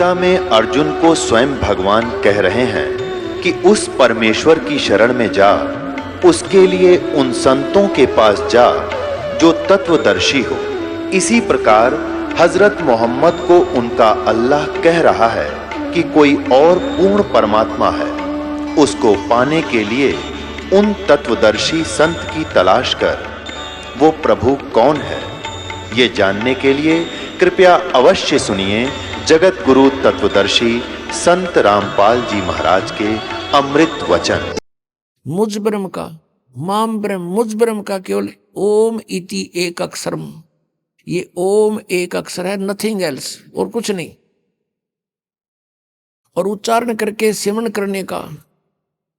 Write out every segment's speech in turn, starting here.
गीता में अर्जुन को स्वयं भगवान कह रहे हैं कि उस परमेश्वर की शरण में जा, उसके लिए उन संतों के पास जा जो तत्वदर्शी हो। इसी प्रकार हजरत मोहम्मद को उनका अल्लाह कह रहा है कि कोई और पूर्ण परमात्मा है, उसको पाने के लिए उन तत्वदर्शी संत की तलाश कर। वो प्रभु कौन है, ये जानने के लिए कृपया अवश्य सुनिए जगत गुरु तत्वदर्शी संत रामपाल जी महाराज के अमृत वचन। मुझ ब्रह्म का, माम ब्रह्म, मुझ ब्रह्म का केवल ओम इति एक अक्षरम, ये ओम एक अक्षर है, नथिंग एल्स, और कुछ नहीं। और उच्चारण करके सिमरण करने का,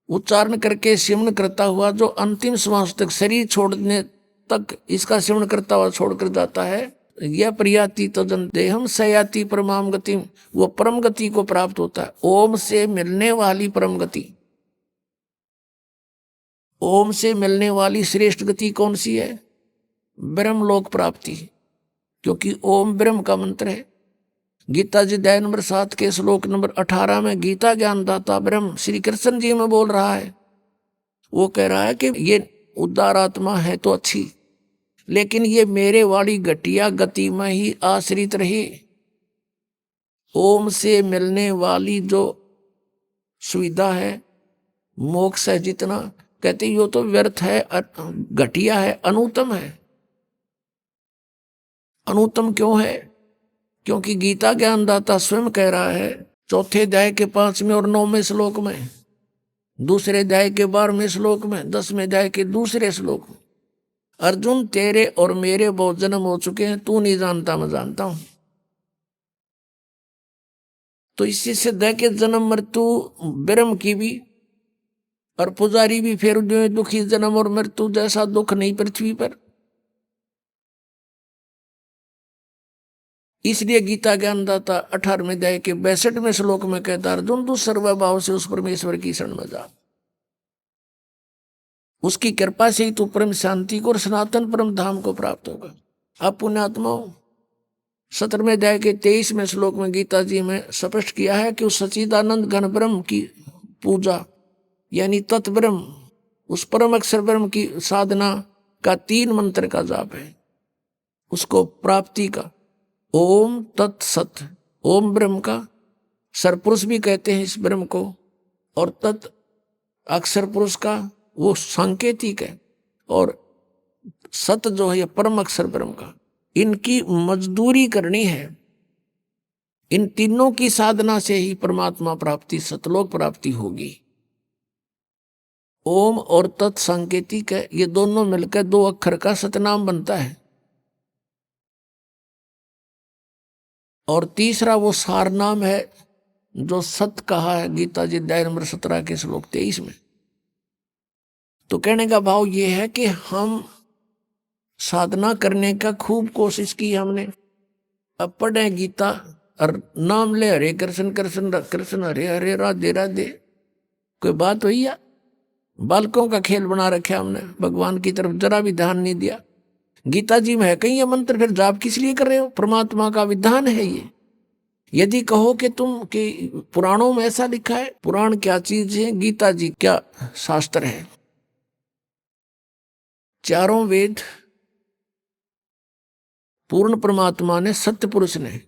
उच्चारण करके सिमरण करता हुआ जो अंतिम श्वास तक, शरीर छोड़ने तक इसका सिमरण करता हुआ छोड़कर जाता है, यह प्रियाति तजन देहम सयाति परमाम गति, वो परम गति को प्राप्त होता है। ओम से मिलने वाली परम गति, ओम से मिलने वाली श्रेष्ठ गति कौन सी है? ब्रह्मलोक प्राप्ति, क्योंकि ओम ब्रह्म का मंत्र है। गीता जी अध्याय नंबर 7 के श्लोक नंबर 18 में गीता ज्ञानदाता ब्रह्म श्री कृष्ण जी में बोल रहा है। वो कह रहा है कि ये उदार आत्मा है तो अच्छी, लेकिन ये मेरे वाली घटिया गति में ही आश्रित रहे। ओम से मिलने वाली जो सुविधा है, मोक्ष है, जितना कहते यो तो व्यर्थ है, घटिया है, अनुत्तम है। अनुत्तम क्यों है? क्योंकि गीता ज्ञानदाता स्वयं कह रहा है 4 अध्याय के 5वें और 9वें श्लोक में, 2 अध्याय के 12वें श्लोक में, 10वें अध्याय के 2 श्लोक में, अर्जुन तेरे और मेरे बहुत जन्म हो चुके हैं, तू नहीं जानता, मैं जानता हूं। तो इससे सिद्ध है कि जन्म मृत्यु ब्रह्म की भी, और पुजारी भी फिर दुखी, जन्म और मृत्यु जैसा दुख नहीं पृथ्वी पर। इसलिए गीता ज्ञानदाता 18वें अध्याय के 62वें श्लोक में कहता, अर्जुन तू सर्वभाव से उस परमेश्वर की शरण में जा, उसकी कृपा से ही तू परम शांति को और सनातन परम धाम को प्राप्त होगा। अब पुण्यात्माओं, 17वें अध्याय के 23वें श्लोक में गीता जी में स्पष्ट किया है कि उस सच्चिदानंद घन ब्रह्म की पूजा, यानी तत्ब्रह्म, उस परम अक्षर ब्रह्म की साधना का 3 मंत्र का जाप है, उसको प्राप्ति का। ओम तत्सत, ओम ब्रह्म का सरपुरुष भी कहते हैं इस ब्रह्म को, और तत् अक्षर पुरुष का वो सांकेतिक है, और सत जो है परम अक्षर ब्रह्म का। इनकी मजदूरी करनी है। इन तीनों की साधना से ही परमात्मा प्राप्ति, सतलोक प्राप्ति होगी। ओम और तत् सांकेतिक है, ये दोनों मिलकर 2 अक्षर का सतनाम बनता है। और तीसरा वो सार नाम है जो सत कहा है गीता जी अध्याय नंबर 17 के श्लोक 23 में। तो कहने का भाव ये है कि हम साधना करने का खूब कोशिश की हमने, अब पढ़े गीता और नाम ले हरे कृष्ण कृष्ण कृष्ण हरे हरे राधे राधे, कोई बात हुई या? बालकों का खेल बना रखा हमने, भगवान की तरफ जरा भी ध्यान नहीं दिया। गीता जी में है कहीं ये मंत्र, फिर जाप किस लिए कर रहे हो? परमात्मा का विधान है ये। यदि कहो कि तुम कि पुराणों में ऐसा लिखा है, पुराण क्या चीज है, गीता जी क्या शास्त्र है? चारों वेद पूर्ण परमात्मा ने, सत्य पुरुष ने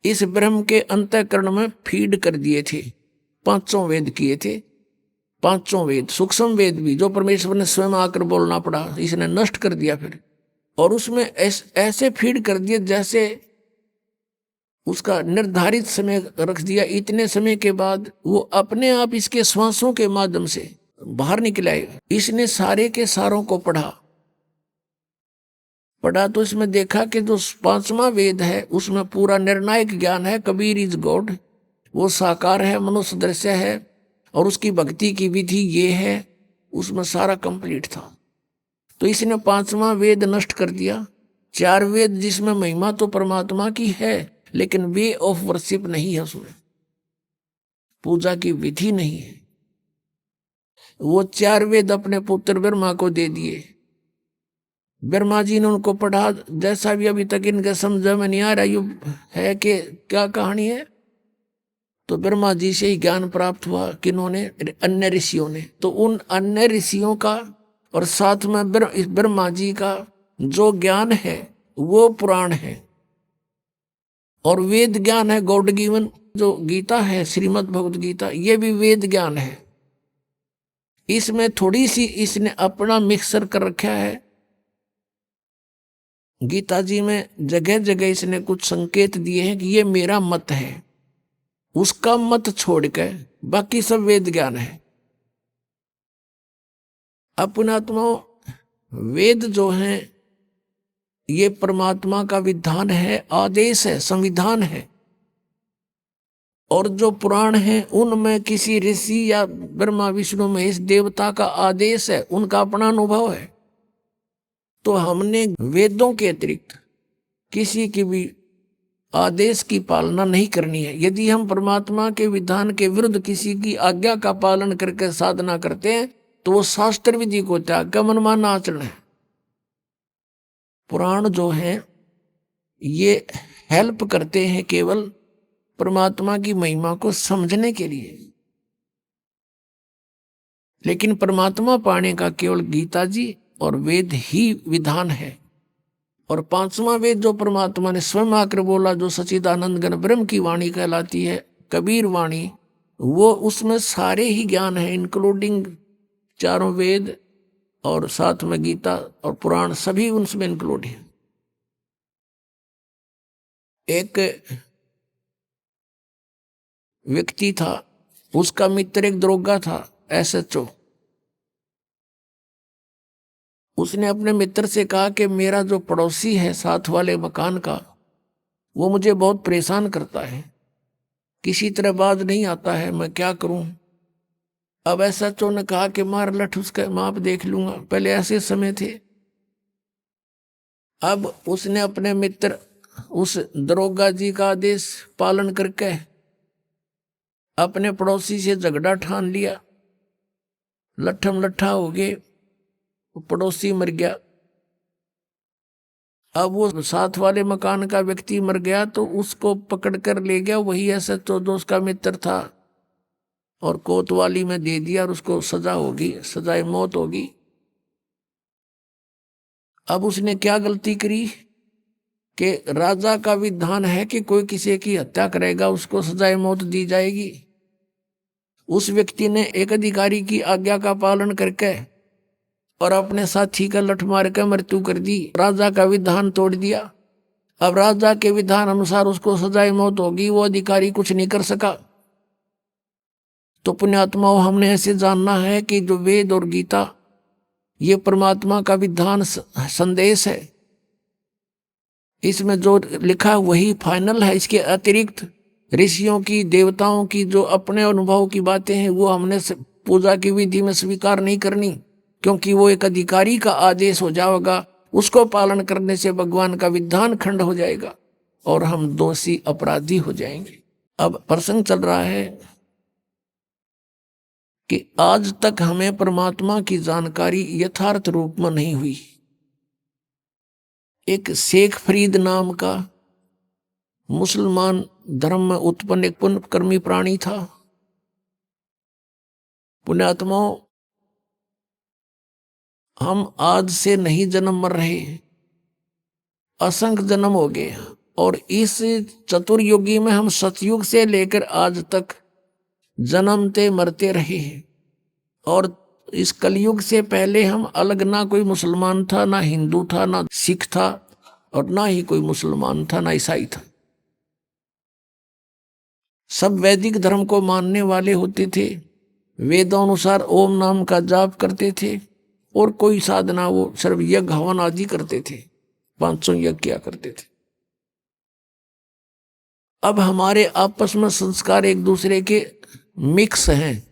इस ब्रह्म के अंतःकरण में फीड कर दिए थे। 5 वेद किए थे, 5 वेद, सूक्ष्म वेद भी जो परमेश्वर ने स्वयं आकर बोलना पड़ा, इसने नष्ट कर दिया फिर। और उसमें ऐसे फीड कर दिए जैसे उसका निर्धारित समय रख दिया, इतने समय के बाद वो अपने आप इसके श्वासों के माध्यम से बाहर निकल आएगा। इसने सारे के सारों को पढ़ा तो इसमें देखा कि जो 5वां वेद है उसमें पूरा निर्णायक ज्ञान है, कबीर इज गॉड, वो साकार है, मनुष्य दृश्य है, और उसकी भक्ति की विधि ये है, उसमें सारा कंप्लीट था। तो इसने 5वां वेद नष्ट कर दिया। 4 वेद जिसमें महिमा तो परमात्मा की है, लेकिन वे ऑफ वर्शिप नहीं है, उसमें पूजा की विधि नहीं है। वो 4 वेद अपने पुत्र ब्रह्मा को दे दिए। ब्रह्मा जी ने उनको पढ़ा, जैसा भी अभी तक इनके समझ में नहीं आ रहा, ये है कि क्या कहानी है, तो ब्रह्मा जी से ही ज्ञान प्राप्त हुआ, किन्होंने? अन्य ऋषियों ने। तो उन अन्य ऋषियों का और साथ में इस ब्रह्मा जी का जो ज्ञान है वो पुराण है, और वेद ज्ञान है गॉड गिवन। जो गीता है, श्रीमद् भगवद गीता, ये भी वेद ज्ञान है। इसमें थोड़ी सी इसने अपना मिक्सर कर रखा है। गीता जी में जगह जगह इसने कुछ संकेत दिए हैं कि ये मेरा मत है, उसका मत छोड़ के बाकी सब वेद ज्ञान है। अपनात्मा वेद जो है ये परमात्मा का विधान है, आदेश है, संविधान है। और जो पुराण है उनमें किसी ऋषि या ब्रह्मा विष्णु महेश देवता का आदेश है, उनका अपना अनुभव है। तो हमने वेदों के अतिरिक्त किसी की भी आदेश की पालना नहीं करनी है। यदि हम परमात्मा के विधान के विरुद्ध किसी की आज्ञा का पालन करके साधना करते हैं तो वो शास्त्र विधि को त्याग कर मनमाना आचरण है। पुराण जो है ये हेल्प करते हैं केवल परमात्मा की महिमा को समझने के लिए, लेकिन परमात्मा पाने का केवल गीता जी और वेद ही विधान है। और पांचवा वेद जो परमात्मा ने स्वयं आकर बोला, जो सच्चिदानंद घन ब्रह्म की वाणी कहलाती है, कबीर वाणी, वो उसमें सारे ही ज्ञान है, इंक्लूडिंग चारों वेद और साथ में गीता और पुराण, सभी उनमें इंक्लूड है। एक व्यक्ति था, उसका मित्र एक दरोगा था, SHO। उसने अपने मित्र से कहा कि मेरा जो पड़ोसी है साथ वाले मकान का, वो मुझे बहुत परेशान करता है, किसी तरह बाज नहीं आता है, मैं क्या करूं? अब SHO ने कहा कि मार लठ उसका माप देख लूंगा। पहले ऐसे समय थे। अब उसने अपने मित्र उस दरोगा जी का आदेश पालन करके अपने पड़ोसी से झगड़ा ठान लिया, लट्ठम लट्ठा हो गए, पड़ोसी मर गया। अब वो साथ वाले मकान का व्यक्ति मर गया तो उसको पकड़ कर ले गया वही SHO जो उसका मित्र था, और कोतवाली में दे दिया और उसको सजा होगी, सजाए मौत होगी। अब उसने क्या गलती करी कि राजा का विधान है कि कोई किसी की हत्या करेगा उसको सजाए मौत दी जाएगी। उस व्यक्ति ने एक अधिकारी की आज्ञा का पालन करके और अपने साथी का लठ मार कर मृत्यु कर दी, राजा का विधान तोड़ दिया। अब राजा के विधान अनुसार उसको सजाए मौत होगी, वो अधिकारी कुछ नहीं कर सका। तो पुण्यात्माओं, हमने ऐसे जानना है कि जो वेद और गीता ये परमात्मा का विधान संदेश है, इसमें जो लिखा वही फाइनल है। इसके अतिरिक्त ऋषियों की, देवताओं की जो अपने अनुभव की बातें हैं वो हमने पूजा की विधि में स्वीकार नहीं करनी, क्योंकि वो एक अधिकारी का आदेश हो जाएगा। उसको पालन करने से भगवान का विधान खंड हो जाएगा और हम दोषी अपराधी हो जाएंगे। अब प्रसंग चल रहा है कि आज तक हमें परमात्मा की जानकारी यथार्थ रूप में नहीं हुई। एक शेख फरीद नाम का मुसलमान धर्म में उत्पन्न एक पुण्यकर्मी प्राणी था। पुण्यात्माओं, हम आज से नहीं जन्म मर रहे, असंख्य जन्म हो गए, और इस चतुर्युगी में हम सतयुग से लेकर आज तक जन्मते मरते रहे हैं। और इस कलयुग से पहले हम अलग, ना कोई मुसलमान था, ना हिंदू था, ना सिख था, और ना ही कोई मुसलमान था, ना ईसाई था। सब वैदिक धर्म को मानने वाले होते थे, वेदानुसार ओम नाम का जाप करते थे, और कोई साधना वो सर्व यज्ञ हवन आदि करते थे, 500 यज्ञ किया करते थे। अब हमारे आपस में संस्कार एक दूसरे के मिक्स हैं।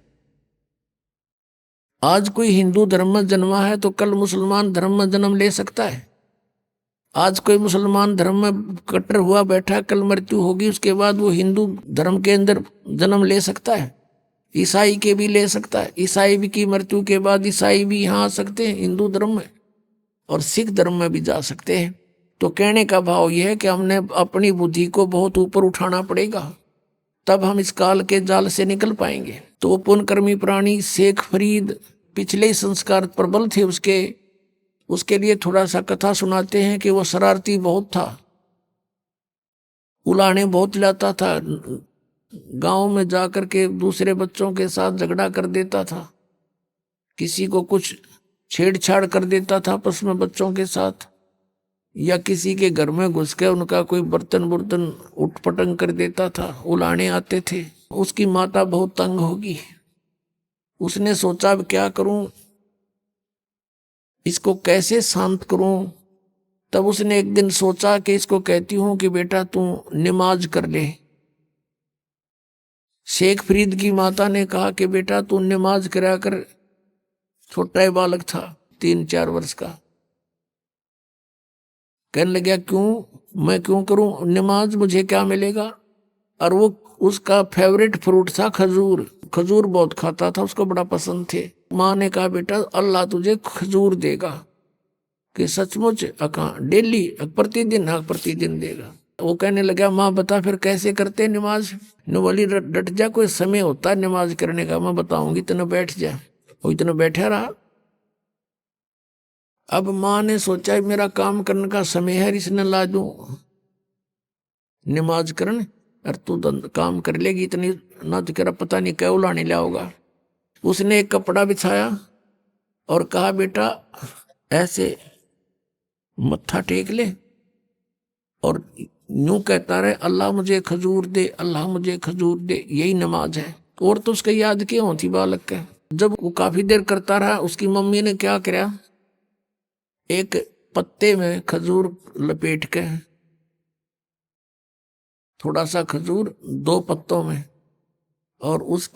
आज कोई हिंदू धर्म में जन्मा है तो कल मुसलमान धर्म में जन्म ले सकता है। आज कोई मुसलमान धर्म में कट्टर हुआ बैठा, कल मृत्यु होगी, उसके बाद वो हिंदू धर्म के अंदर जन्म ले सकता है। ईसाई के भी ले सकता है, ईसाई भी की मृत्यु के बाद ईसाई भी यहाँ आ सकते हैं हिंदू धर्म में, और सिख धर्म में भी जा सकते हैं। तो कहने का भाव यह है कि हमने अपनी बुद्धि को बहुत ऊपर उठाना पड़ेगा। तब हम इस काल के जाल से निकल पाएंगे। तो पुण्यकर्मी प्राणी शेख फरीद पिछले ही संस्कार प्रबल थे उसके लिए थोड़ा सा कथा सुनाते हैं कि वो शरारती बहुत था, उलाने बहुत लाता था, गांव में जाकर के दूसरे बच्चों के साथ झगड़ा कर देता था, किसी को कुछ छेड़छाड़ कर देता था आपस में बच्चों के साथ, या किसी के घर में घुस के उनका कोई बर्तन बुर्तन उठपटंग कर देता था, उलाने आते थे। उसकी माता बहुत तंग होगी, उसने सोचा अब क्या करूं, इसको कैसे शांत करूं। तब उसने एक दिन सोचा कि इसको कहती हूं कि बेटा तू नमाज कर ले। शेख फरीद की माता ने कहा कि बेटा तू नमाज करा कर। छोटा ही बालक था, 3-4 वर्ष का। कहने लगा क्यों, मैं क्यों करूं नमाज, मुझे क्या मिलेगा। और वो उसका फेवरेट फ्रूट था खजूर, खजूर बहुत खाता था, उसको बड़ा पसंद थे। माँ ने कहा बेटा अल्लाह तुझे खजूर देगा, कि सचमुच डेली प्रतिदिन देगा। वो कहने लगा माँ बता फिर कैसे करते नमाज। न बोली डट जा, कोई समय होता है नमाज करने का, मैं बताऊंगी, इतना बैठ जा। वो इतना बैठा रहा। अब माँ ने सोचा मेरा काम करने का समय है, इसने ला दूं नमाज करने, और तू काम कर लेगी इतनी ना, तो कह रहा पता नहीं क्या उलाने लाओगा। उसने एक कपड़ा बिछाया और कहा बेटा ऐसे मत्था टेक ले और यूं कहता रहे अल्लाह मुझे खजूर दे, अल्लाह मुझे खजूर दे, यही नमाज है। और तो उसके याद क्यों होती बालक के। जब वो काफी देर करता रहा, उसकी मम्मी ने क्या किया, एक पत्ते में खजूर लपेट के, थोड़ा सा खजूर 2 पत्तों में, और उस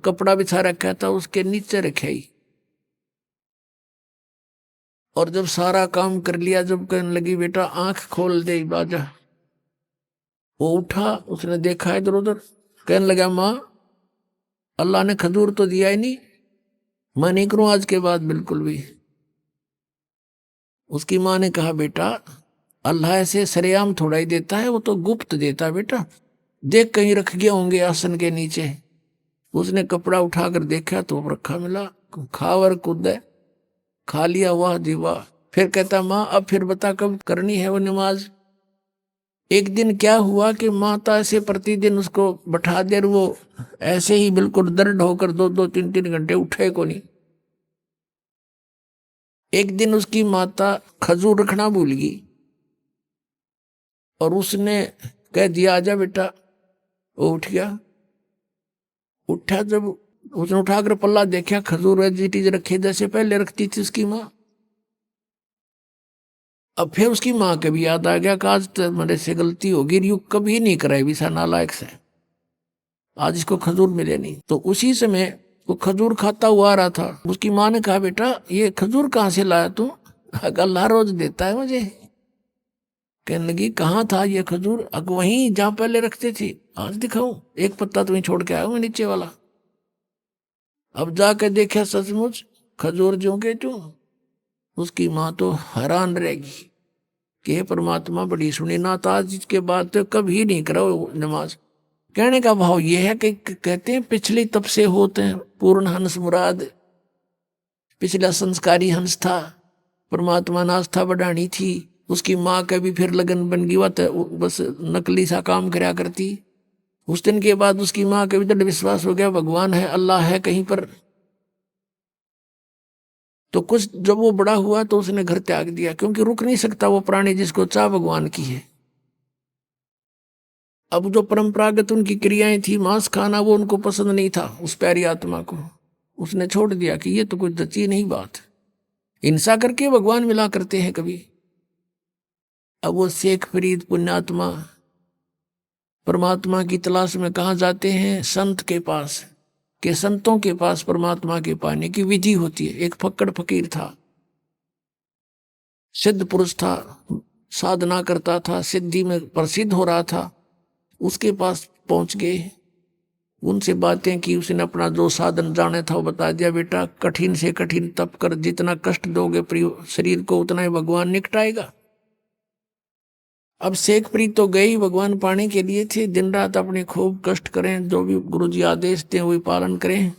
कपड़ा बिछा रखा था उसके नीचे रखाई। और जब सारा काम कर लिया, जब कहने लगी बेटा आंख खोल दे बाजा, वो उठा, उसने देखा इधर उधर, कहने लगा माँ अल्लाह ने खजूर तो दिया ही नहीं, मैं नहीं करूं आज के बाद बिल्कुल भी। उसकी माँ ने कहा बेटा अल्लाह ऐसे सरेआम थोड़ा ही देता है, वो तो गुप्त देता है बेटा, देख कहीं रख गया होंगे आसन के नीचे। उसने कपड़ा उठाकर देखा तो रखा मिला, खावर कूद खा लिया, वाह दीवा। फिर कहता माँ अब फिर बता कब करनी है वो नमाज। एक दिन क्या हुआ कि माता ऐसे प्रतिदिन उसको बैठा दे, वो ऐसे ही बिल्कुल दर्द होकर 2-2, 3-3 घंटे उठे को नहीं। एक दिन उसकी माता खजूर रखना भूल गई और उसने कह दिया आजा बेटा। वो उठ गया, उठा, जब उसने उठाकर पल्ला देखा, खजूर वेजिटीज रखे जैसे पहले रखती थी उसकी माँ। अब फिर उसकी माँ के भी याद आ गया कि आज तो मेरे से गलती होगी, यू कभी नहीं कराई विसा नालायक से, आज इसको खजूर मिले नहीं। तो उसी समय वो खजूर खाता हुआ आ रहा था। उसकी माँ ने कहा बेटा ये खजूर कहाँ से लाया तू, अल्लाह रोज देता है मुझे। कहने लगी कहाँ था ये खजूर, वहीं जहाँ पहले रखते थी, आज दिखाऊं, एक पत्ता तुम्हें छोड़ के आया हूँ नीचे वाला। अब जाके देखा सचमुच खजूर जो के तू। उसकी माँ तो हैरान रहेगी कि हे परमात्मा बड़ी सुनी ना, तो आज इसके बाद तो कभी नहीं करो नमाज। कहने का भाव ये है कि कहते हैं पिछले तब से होते हैं पूर्ण हंस मुराद, पिछला संस्कारी हंस था, परमात्मा ने आस्था बढ़ानी थी। उसकी माँ का भी फिर लगन बन गई, बस नकली सा काम करया करती। उस दिन के बाद उसकी माँ का भी दृढ़ विश्वास हो गया भगवान है, अल्लाह है कहीं पर। तो कुछ जब वो बड़ा हुआ तो उसने घर त्याग दिया, क्योंकि रुक नहीं सकता वो प्राणी जिसको चाह भगवान की है। अब जो परंपरागत उनकी क्रियाएं थी, मांस खाना, वो उनको पसंद नहीं था उस प्यारी आत्मा को। उसने छोड़ दिया कि ये तो कुछ जची नहीं बात, हिंसा करके भगवान मिला करते हैं कभी। अब वो शेख फरीद पुण्यात्मा परमात्मा की तलाश में कहाँ जाते हैं, संत के पास, के संतों के पास परमात्मा के पाने की विधि होती है। एक फक्कड़ फकीर था, सिद्ध पुरुष था, साधना करता था, सिद्धि में प्रसिद्ध हो रहा था। उसके पास पहुंच गए, उनसे बातें की, उसने अपना जो साधन जाने था वो बता दिया। बेटा कठिन से कठिन तप कर, जितना कष्ट दोगे प्रिय शरीर को उतना ही भगवान निकटाएगा। अब शेखप्रीत तो गए ही भगवान पाने के लिए थे, दिन रात अपने खूब कष्ट करें, जो भी गुरुजी आदेश दें वही पालन करें।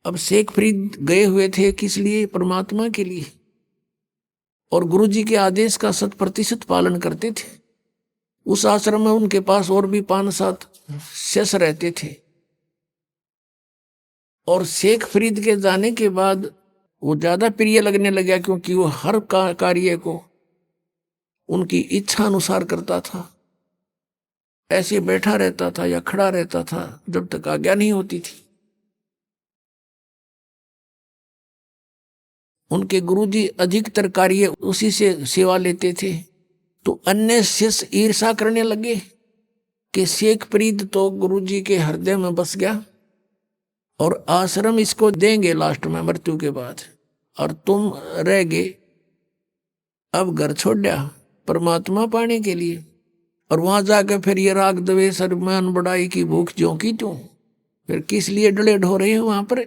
अब शेखप्रीत गए हुए थे किस लिए? परमात्मा के लिए, और गुरुजी के आदेश का 100% पालन करते थे। उस आश्रम में उनके पास और भी 5-7 शिष्य रहते थे, और शेखप्रीत के जाने के बाद वो ज्यादा प्रिय लगने लगा, क्योंकि वो हर कार्य को उनकी इच्छा अनुसार करता था। ऐसे बैठा रहता था या खड़ा रहता था जब तक आज्ञा नहीं होती थी। उनके गुरुजी अधिकतर कार्य उसी से सेवा लेते थे। तो अन्य शिष्य ईर्षा करने लगे कि शेखप्रीत तो गुरुजी के हृदय में बस गया और आश्रम इसको देंगे लास्ट में मृत्यु के बाद, और तुम रह गए अब घर छोड़ दिया परमात्मा पाने के लिए, और वहां जाकर फिर ये राग द्वेष और मान बढ़ाई की भूख ज्यों की त्यों, फिर किस लिए डले ढो रहे हो वहां पर?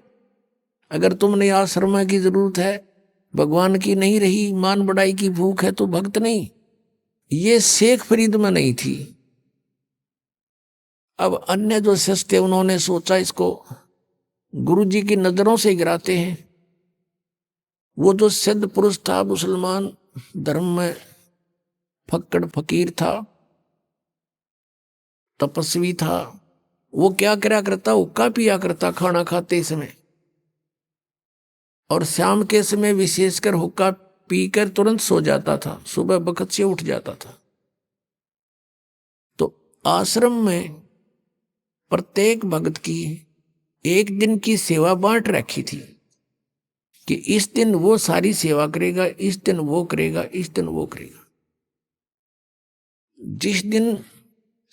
अगर तुमने आश्रम की जरूरत है, भगवान की नहीं रही, मान बढ़ाई की भूख है, तो भक्त नहीं। ये शेखप्रीत में नहीं थी। अब अन्य जो शिष्य थे उन्होंने सोचा इसको गुरुजी की नजरों से गिराते हैं। वो जो सिद्ध पुरुष था, मुसलमान धर्म में फक्कड़ फकीर था, तपस्वी था, वो क्या करा करता? हुक्का पिया करता खाना खाते समय, और शाम के समय विशेषकर हुक्का पीकर तुरंत सो जाता था, सुबह बखत से उठ जाता था। तो आश्रम में प्रत्येक भक्त की एक दिन की सेवा बांट रखी थी कि इस दिन वो सारी सेवा करेगा, इस दिन वो करेगा, इस दिन वो करेगा। जिस दिन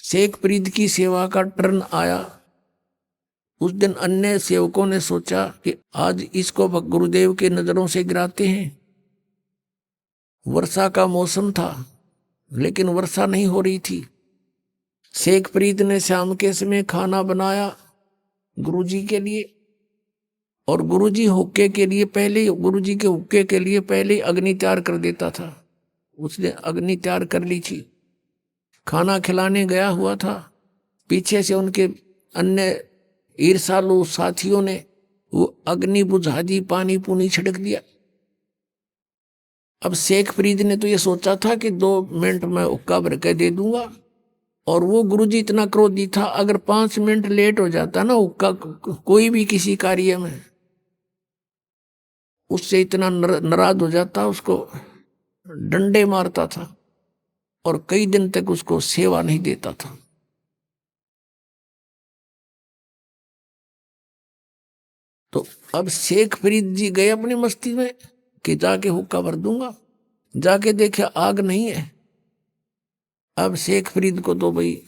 शेखप्रीत की सेवा का टर्न आया, उस दिन अन्य सेवकों ने सोचा कि आज इसको गुरुदेव के नजरों से गिराते हैं। वर्षा का मौसम था, लेकिन वर्षा नहीं हो रही थी। शेखप्रीत ने शाम के समय खाना बनाया गुरुजी के लिए, और गुरुजी हुक्के के लिए पहले, गुरुजी के हुक्के के लिए पहले अग्नि तैयार कर देता था। उसने अग्नि तैयार कर ली थी, खाना खिलाने गया हुआ था। पीछे से उनके अन्य ईर्षालु साथियों ने वो अग्नि बुझा दी, पानी पूनी छिड़क दिया। अब शेखप्रीत ने तो ये सोचा था कि 2 मिनट में हुक्का भर के दे दूंगा, और वो गुरुजी इतना क्रोधी था, अगर 5 मिनट लेट हो जाता ना हुक्का कोई भी किसी कार्य में, उससे इतना नाराज हो जाता, उसको डंडे मारता था और कई दिन तक उसको सेवा नहीं देता था। तो अब शेखप्रीत जी गए अपनी मस्ती में कि जाके हुक्का भर दूंगा, जाके देखे आग नहीं है। अब शेखप्रीत को तो भाई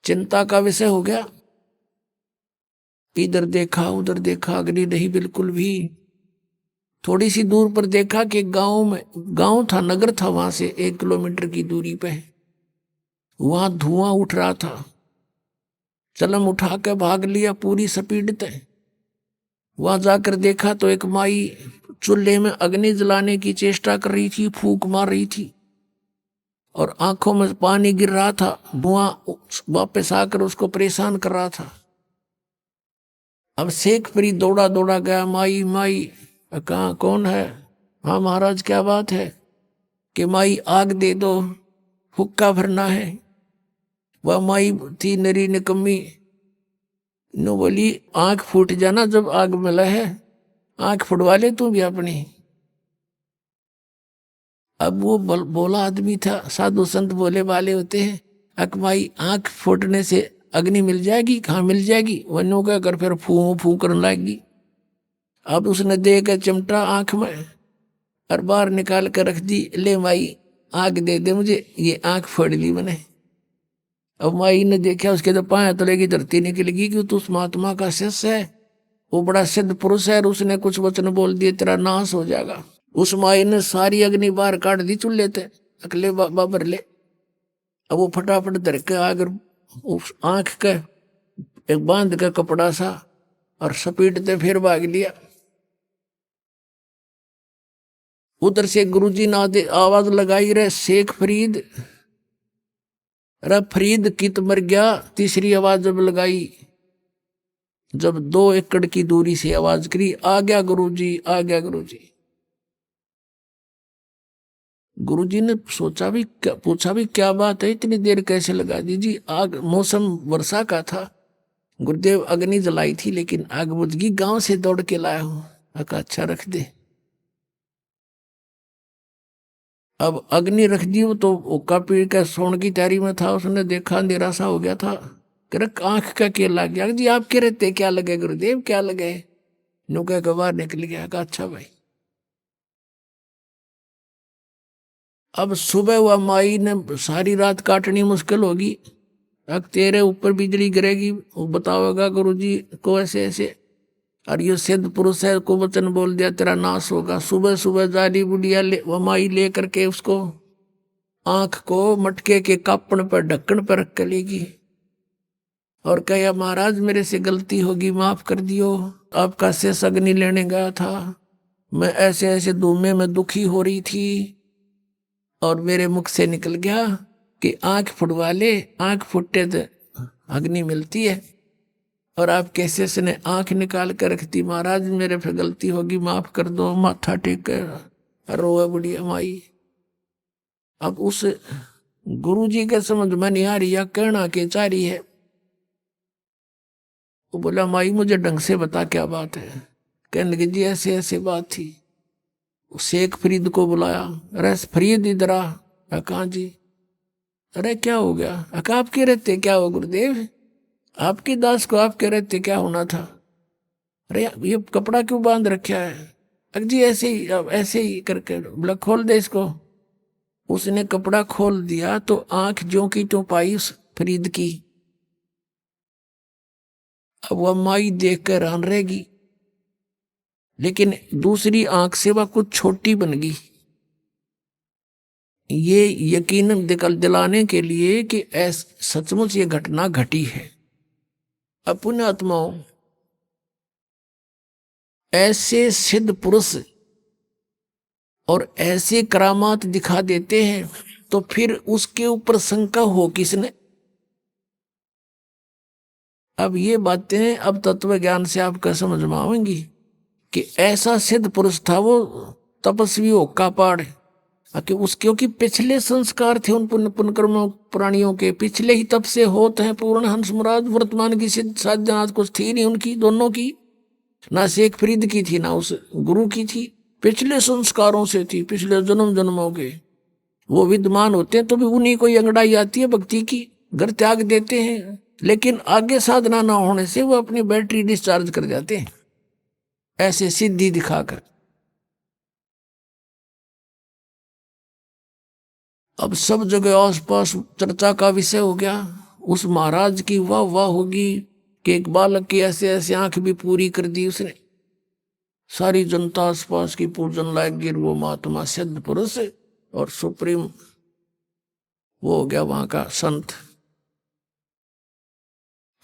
चिंता का विषय हो गया, इधर देखा उधर देखा, अग्नि नहीं बिल्कुल भी। थोड़ी सी दूर पर देखा कि गांव था, नगर था, वहां से 1 किलोमीटर की दूरी पे वहां धुआं उठ रहा था। चलम उठा के भाग लिया पूरी स्पीड पे। वहां जाकर देखा तो एक माई चूल्हे में अग्नि जलाने की चेष्टा कर रही थी, फूंक मार रही थी, और आंखों में पानी गिर रहा था। धुआं वापस आकर उसको परेशान कर रहा था। अब शेखप्रीत दौड़ा दौड़ा गया, माई माई कहाँ, कौन है? हाँ महाराज क्या बात है? कि माई आग दे दो, हुक्का भरना है। वह माई थी नरी निकम्मी, नो बोली आंख फूट जाना जब आग मिला है, आंख फुड़वा ले तू भी अपनी। अब वो बोला आदमी था, साधु संत बोले वाले होते हैं, अकमाई आंख फूटने से अग्नि मिल जाएगी? कहाँ मिल जाएगी? वनो क्या कर फिर फू फू करने लगेगी। अब उसने दे के चिमटा आंख में और बाहर निकाल कर रख दी, ले माई आग दे दे मुझे, ये आंख फोड़ ली मैंने। अब माई ने देखा, उसके तो पाया तलेगी धरती निकलेगी कि तू उस महात्मा का शिष्य है, वो बड़ा सिद्ध पुरुष है, और उसने कुछ वचन बोल दिए तेरा नाश हो जाएगा। उस माई ने सारी अग्नि बाहर काट दी चूल्हे थे, अकले बाबर ले। अब वो फटाफट धर के आकर उस आंख के एक बांध का कपड़ा सा और स्पीड से फिर भाग लिया। उधर से गुरुजी ने आवाज लगाई, रे शेख फरीद, रे फरीद कित मर गया। तीसरी आवाज जब लगाई, जब 2 एकड़ की दूरी से आवाज करी, आ गया गुरुजी, आ गया गुरुजी। गुरुजी ने सोचा भी, पूछा भी क्या बात है, इतनी देर कैसे लगा दी जी? आग, मौसम वर्षा का था, गुरुदेव अग्नि जलाई थी लेकिन आग बुझ गई, गांव से दौड़ के लाया हूं। अच्छा रख दे। अब अग्नि रख दी, तो ओका पीड़ का सोने की तैयारी में था, उसने देखा अंधेरा सा हो गया था। कर आंख का क्या लग गया जी? आप कह रहे थे क्या लगे गुरुदेव, क्या लगे? नुका के बाहर निकल गया। कहा अच्छा भाई। अब सुबह हुआ, माई ने सारी रात काटनी मुश्किल होगी, अब तेरे ऊपर बिजली गिरेगी, वो बताओगा गुरुजी को ऐसे ऐसे, और ये सिद्ध पुरुष है को वचन बोल दिया तेरा नाश होगा। सुबह सुबह जाली बुढ़िया वो माई ले करके उसको आंख को मटके के कापण पर ढक्कन पर रख लेगी और कहा महाराज मेरे से गलती होगी, माफ कर दियो। आपका शेष अग्नि लेने गया था, मैं ऐसे ऐसे धूमे में दुखी हो रही थी और मेरे मुख से निकल गया कि आंख फुटवा ले, आंख फुटते तो अग्नि मिलती है, और आप कैसे से ने आंख निकाल कर रख दी। महाराज मेरे पे गलती होगी, माफ कर दो। माथा टेक कर रोए बुढ़िया माई। अब उस गुरुजी के समझ में नहीं आ रही या कहना के चाह रही है। वो बोला माई मुझे ढंग से बता क्या बात है। कहने लगे जी ऐसे ऐसे बात थी। शेख फरीद को बुलाया, अरे फरीद इधर आ। कहाँ जी? अरे क्या हो गया? आप कह रहते क्या हो गुरुदेव? आपकी दास को आप कह रहते क्या होना था? अरे ये कपड़ा क्यों बांध रखा है? अरे जी ऐसे ही करके बोला खोल दे इसको। उसने कपड़ा खोल दिया तो आंख जो की तो पाई उस फरीद की। अब वह माई देख कर हैरान रहेगी, लेकिन दूसरी आंख से वह कुछ छोटी बन गई। ये यकीन दिलाने के लिए कि सचमुच ये घटना घटी है। अब पुण्य आत्माओं, ऐसे सिद्ध पुरुष और ऐसे करामात दिखा देते हैं तो फिर उसके ऊपर शंका हो किसने? अब ये बातें अब तत्व ज्ञान से आपका समझ में आएंगी कि ऐसा सिद्ध पुरुष था वो तपस्वी होका पाड़ कि क्योंकि पिछले संस्कार थे उन पुण्यकर्मों प्राणियों के, पिछले ही तप से होते हैं पूर्ण हंस मुराद। वर्तमान की सिद्ध साधनाथ कुछ थी नहीं उनकी, दोनों की, ना शेख फरीद की थी ना उस गुरु की थी, पिछले संस्कारों से थी, पिछले जन्म जन्मों के वो विद्यमान होते हैं। तो भी उन्हीं को अंगड़ाई आती है भक्ति की, घर त्याग देते हैं, लेकिन आगे साधना ना होने से वो अपनी बैटरी डिस्चार्ज कर जाते हैं ऐसे सिद्धि दिखाकर। अब सब जगह आसपास चर्चा का विषय हो गया। उस महाराज की वाह वाह होगी कि एक बालक की ऐसे ऐसे आंख भी पूरी कर दी उसने। सारी जनता आसपास की पूजन लायक गिर, वो महात्मा सिद्ध पुरुष और सुप्रीम वो हो गया वहां का संत।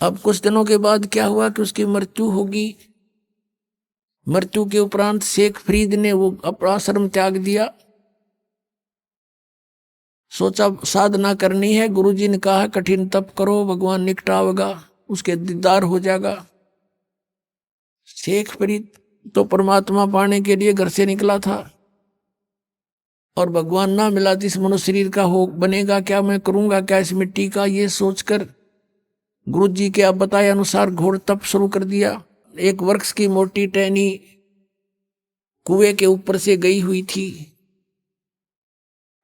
अब कुछ दिनों के बाद क्या हुआ कि उसकी मृत्यु होगी। मृत्यु के उपरांत शेख फरीद ने वो आश्रम त्याग दिया। सोचा साधना करनी है, गुरुजी ने कहा कठिन तप करो, भगवान निकटावेगा, उसके दीदार हो जाएगा। शेख फरीद तो परमात्मा पाने के लिए घर से निकला था और भगवान ना मिला तो इस मनुष्य शरीर का हो बनेगा क्या, मैं करूंगा क्या इस मिट्टी का, ये सोचकर गुरुजी के आप बताए अनुसार घोर तप शुरू कर दिया। एक वृक्ष की मोटी टहनी कुएं के ऊपर से गई हुई थी।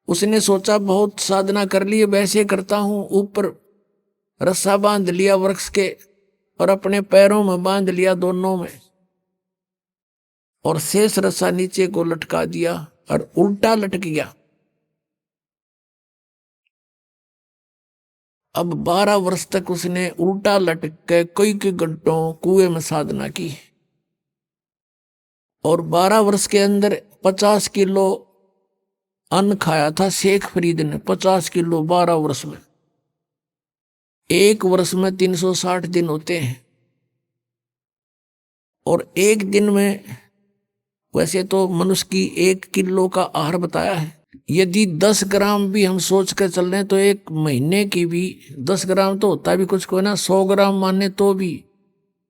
उसने सोचा बहुत साधना कर ली, वैसे करता हूं, ऊपर रस्सा बांध लिया वृक्ष के और अपने पैरों में बांध लिया दोनों में, और शेष रस्सा नीचे को लटका दिया और उल्टा लटक गया। अब 12 वर्ष तक उसने उल्टा लटक के कई घंटों कुएं में साधना की और 12 वर्ष के अंदर 50 किलो अन्न खाया था शेख फरीद ने। 50 किलो 12 वर्ष में। एक वर्ष में 360 दिन होते हैं और एक दिन में वैसे तो मनुष्य की 1 किलो का आहार बताया है, यदि 10 ग्राम भी हम सोच कर चल रहे हैं तो 1 महीने की भी 10 ग्राम तो होता भी कुछ को ना, 100 ग्राम माने तो भी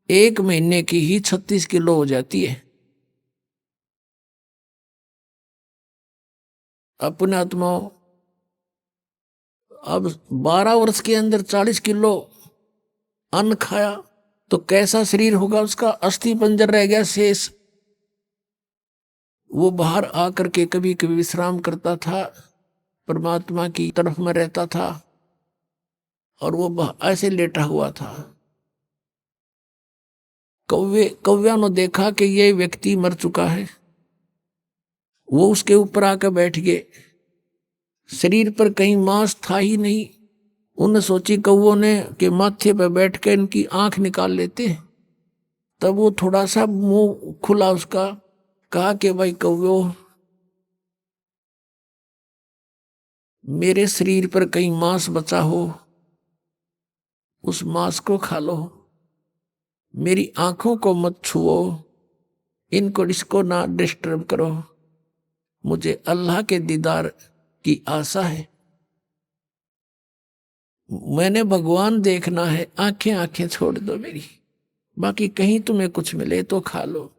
1 महीने की ही 36 किलो हो जाती है। अपने आत्माओं, अब 12 वर्ष के अंदर 40 किलो अन्न खाया तो कैसा शरीर होगा उसका? अस्थि पंजर रह गया शेष। वो बाहर आकर के कभी कभी विश्राम करता था, परमात्मा की तरफ में रहता था, और वो ऐसे लेटा हुआ था। कौव्या ने देखा कि ये व्यक्ति मर चुका है, वो उसके ऊपर आकर बैठ गए। शरीर पर कहीं मांस था ही नहीं। उन्हें सोची कौवों ने कि माथे पर बैठ कर इनकी आंख निकाल लेते हैं। तब वो थोड़ा सा मुंह खुला उसका, कहा कि भाई कौवो, मेरे शरीर पर कहीं मांस बचा हो, उस मांस को खा लो, मेरी आंखों को मत छुओ, इसको ना डिस्टर्ब करो, मुझे अल्लाह के दीदार की आशा है, मैंने भगवान देखना है, आंखें आंखें छोड़ दो मेरी, बाकी कहीं तुम्हें कुछ मिले तो खा लो।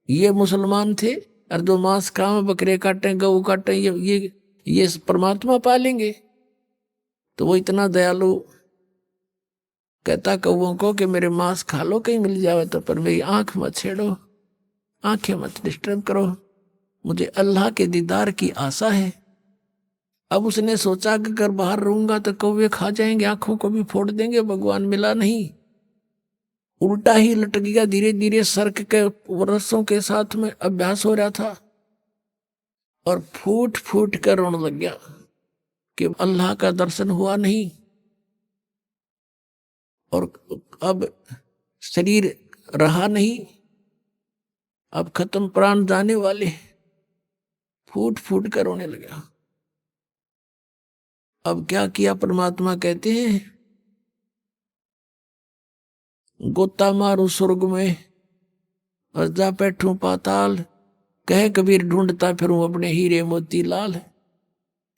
ये मुसलमान थे, और जो मांस खाएं, बकरे काटें, गऊ काटें, ये परमात्मा पालेंगे? तो वो इतना दयालु कहता कौवों को कि मेरे मांस खा लो कहीं मिल जावे तो, पर मेरी आंख मत छेड़ो, आंखें मत डिस्टर्ब करो, मुझे अल्लाह के दीदार की आशा है। अब उसने सोचा कि अगर बाहर रहूंगा तो कौवे खा जाएंगे, आंखों को भी फोड़ देंगे, भगवान मिला नहीं। उल्टा ही लटक गया। धीरे धीरे सर्क के रस्सों के साथ में अभ्यास हो रहा था, और फूट फूट कर रोने लग गया कि अल्लाह का दर्शन हुआ नहीं, और अब शरीर रहा नहीं, अब खत्म, प्राण जाने वाले। फूट फूट कर रोने लगा। अब क्या किया? परमात्मा कहते हैं, गोता मारू स्वर्ग में और जा बैठूं पाताल, कह कबीर ढूंढता फिरूं अपने हीरे मोती लाल।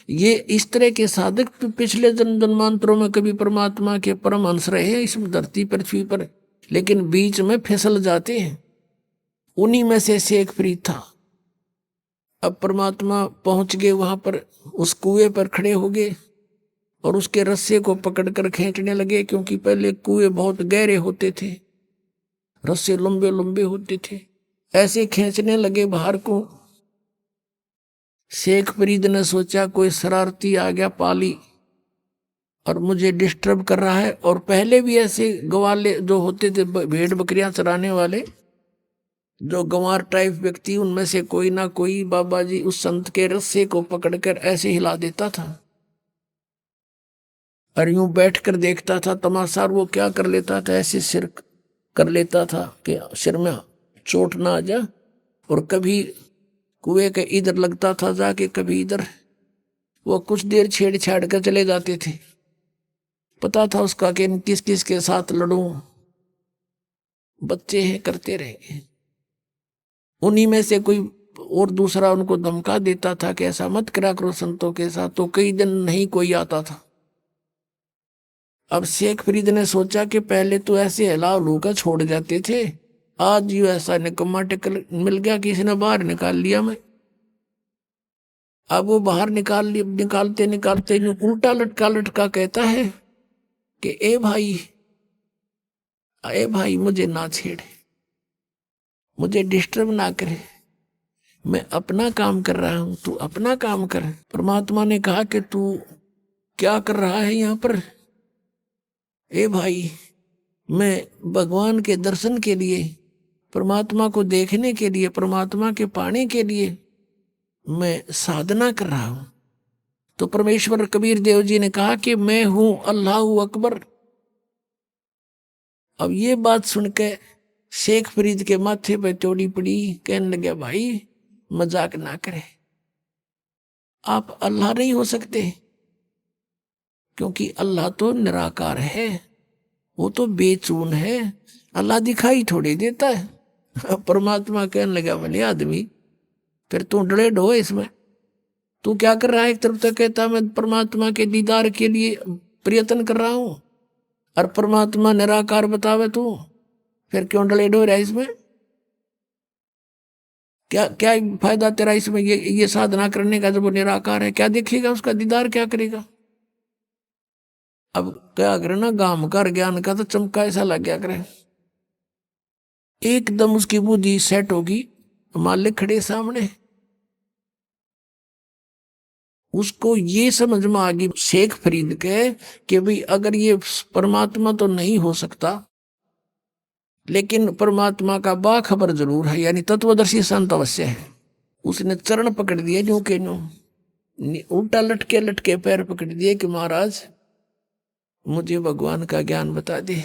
ये इस तरह के साधक पिछले जन्म जन्मांतरों में कभी परमात्मा के परमहंस रहे हैं इस धरती पृथ्वी पर, लेकिन बीच में फिसल जाते हैं। उन्हीं में से शेख फरीद था। अब परमात्मा पहुंच गए वहां पर, उस कुएं पर खड़े हो गए और उसके रस्से को पकड़कर खींचने लगे, क्योंकि पहले कुएं बहुत गहरे होते थे, रस्से लंबे लंबे होते थे। ऐसे खींचने लगे बाहर को। शेख फरीद ने सोचा कोई शरारती आ गया पाली और मुझे डिस्टर्ब कर रहा है। और पहले भी ऐसे गवाले जो होते थे, भेड़ बकरियां चराने वाले, जो गंवार टाइप व्यक्ति, उनमें से कोई ना कोई बाबा जी उस संत के रस्से को पकड़कर ऐसे हिला देता था और यूं बैठकर देखता था तमाशा। वो क्या कर लेता था, ऐसे सिर कर लेता था कि सिर में चोट ना आ जा, और कभी कुएं के इधर लगता था जाके, कभी इधर। वो कुछ देर छेड़छाड़ कर चले जाते थे। पता था उसका कि किस किस के साथ लड़ूं, बच्चे हैं, करते रहेंगे। उन्हीं में से कोई और दूसरा उनको धमका देता था कि ऐसा मत करा करो संतों के साथ, तो कई दिन नहीं कोई आता था। अब शेख फरीद ने सोचा कि पहले तो ऐसे हिला हलू कर छोड़ जाते थे, आज यूं ऐसा निकम्मा टिकल मिल गया, किसी ने बाहर निकाल लिया मैं। अब वो बाहर निकालते निकालते उल्टा लटका लटका कहता है कि ए भाई मुझे ना छेड़े, मुझे डिस्टर्ब ना करे, मैं अपना काम कर रहा हूं, तू अपना काम कर। परमात्मा ने कहा कि तू क्या कर रहा है यहां पर? ए भाई, मैं भगवान के दर्शन के लिए, परमात्मा को देखने के लिए, परमात्मा के पाने के लिए मैं साधना कर रहा हूं। तो परमेश्वर कबीर देव जी ने कहा कि मैं हूं अल्लाह अकबर। अब ये बात सुनकर शेख फरीद के माथे पे चोड़ी पड़ी, कहने लगे भाई मजाक ना करे, आप अल्लाह नहीं हो सकते, क्योंकि अल्लाह तो निराकार है, वो तो बेचून है, अल्लाह दिखाई थोड़ी देता है। परमात्मा कहने लगा भले आदमी, फिर तू डले ढो इसमें। तू क्या कर रहा है? एक तरफ तो कहता मैं परमात्मा के दीदार के लिए प्रयत्न कर रहा हूं और परमात्मा निराकार बतावे तू, फिर क्यों डले ढो रहा है इसमें? क्या क्या फायदा तेरा इसमें ये साधना करने का? जब वो निराकार है क्या देखेगा उसका दीदार, क्या करेगा? अब क्या करे ना, गाम कर ज्ञान का तो चमका ऐसा लग गया करे, एकदम उसकी बुद्धि सेट होगी, मालिक खड़े सामने, उसको ये समझ में आ गई शेख फरीद के कि भाई अगर ये परमात्मा तो नहीं हो सकता, लेकिन परमात्मा का बाखबर जरूर है, यानी तत्वदर्शी संत अवश्य है। उसने चरण पकड़ दिए न्यू के न्यू, उल्टा लटके लटके पैर पकड़ दिए कि महाराज मुझे भगवान का ज्ञान बता दे,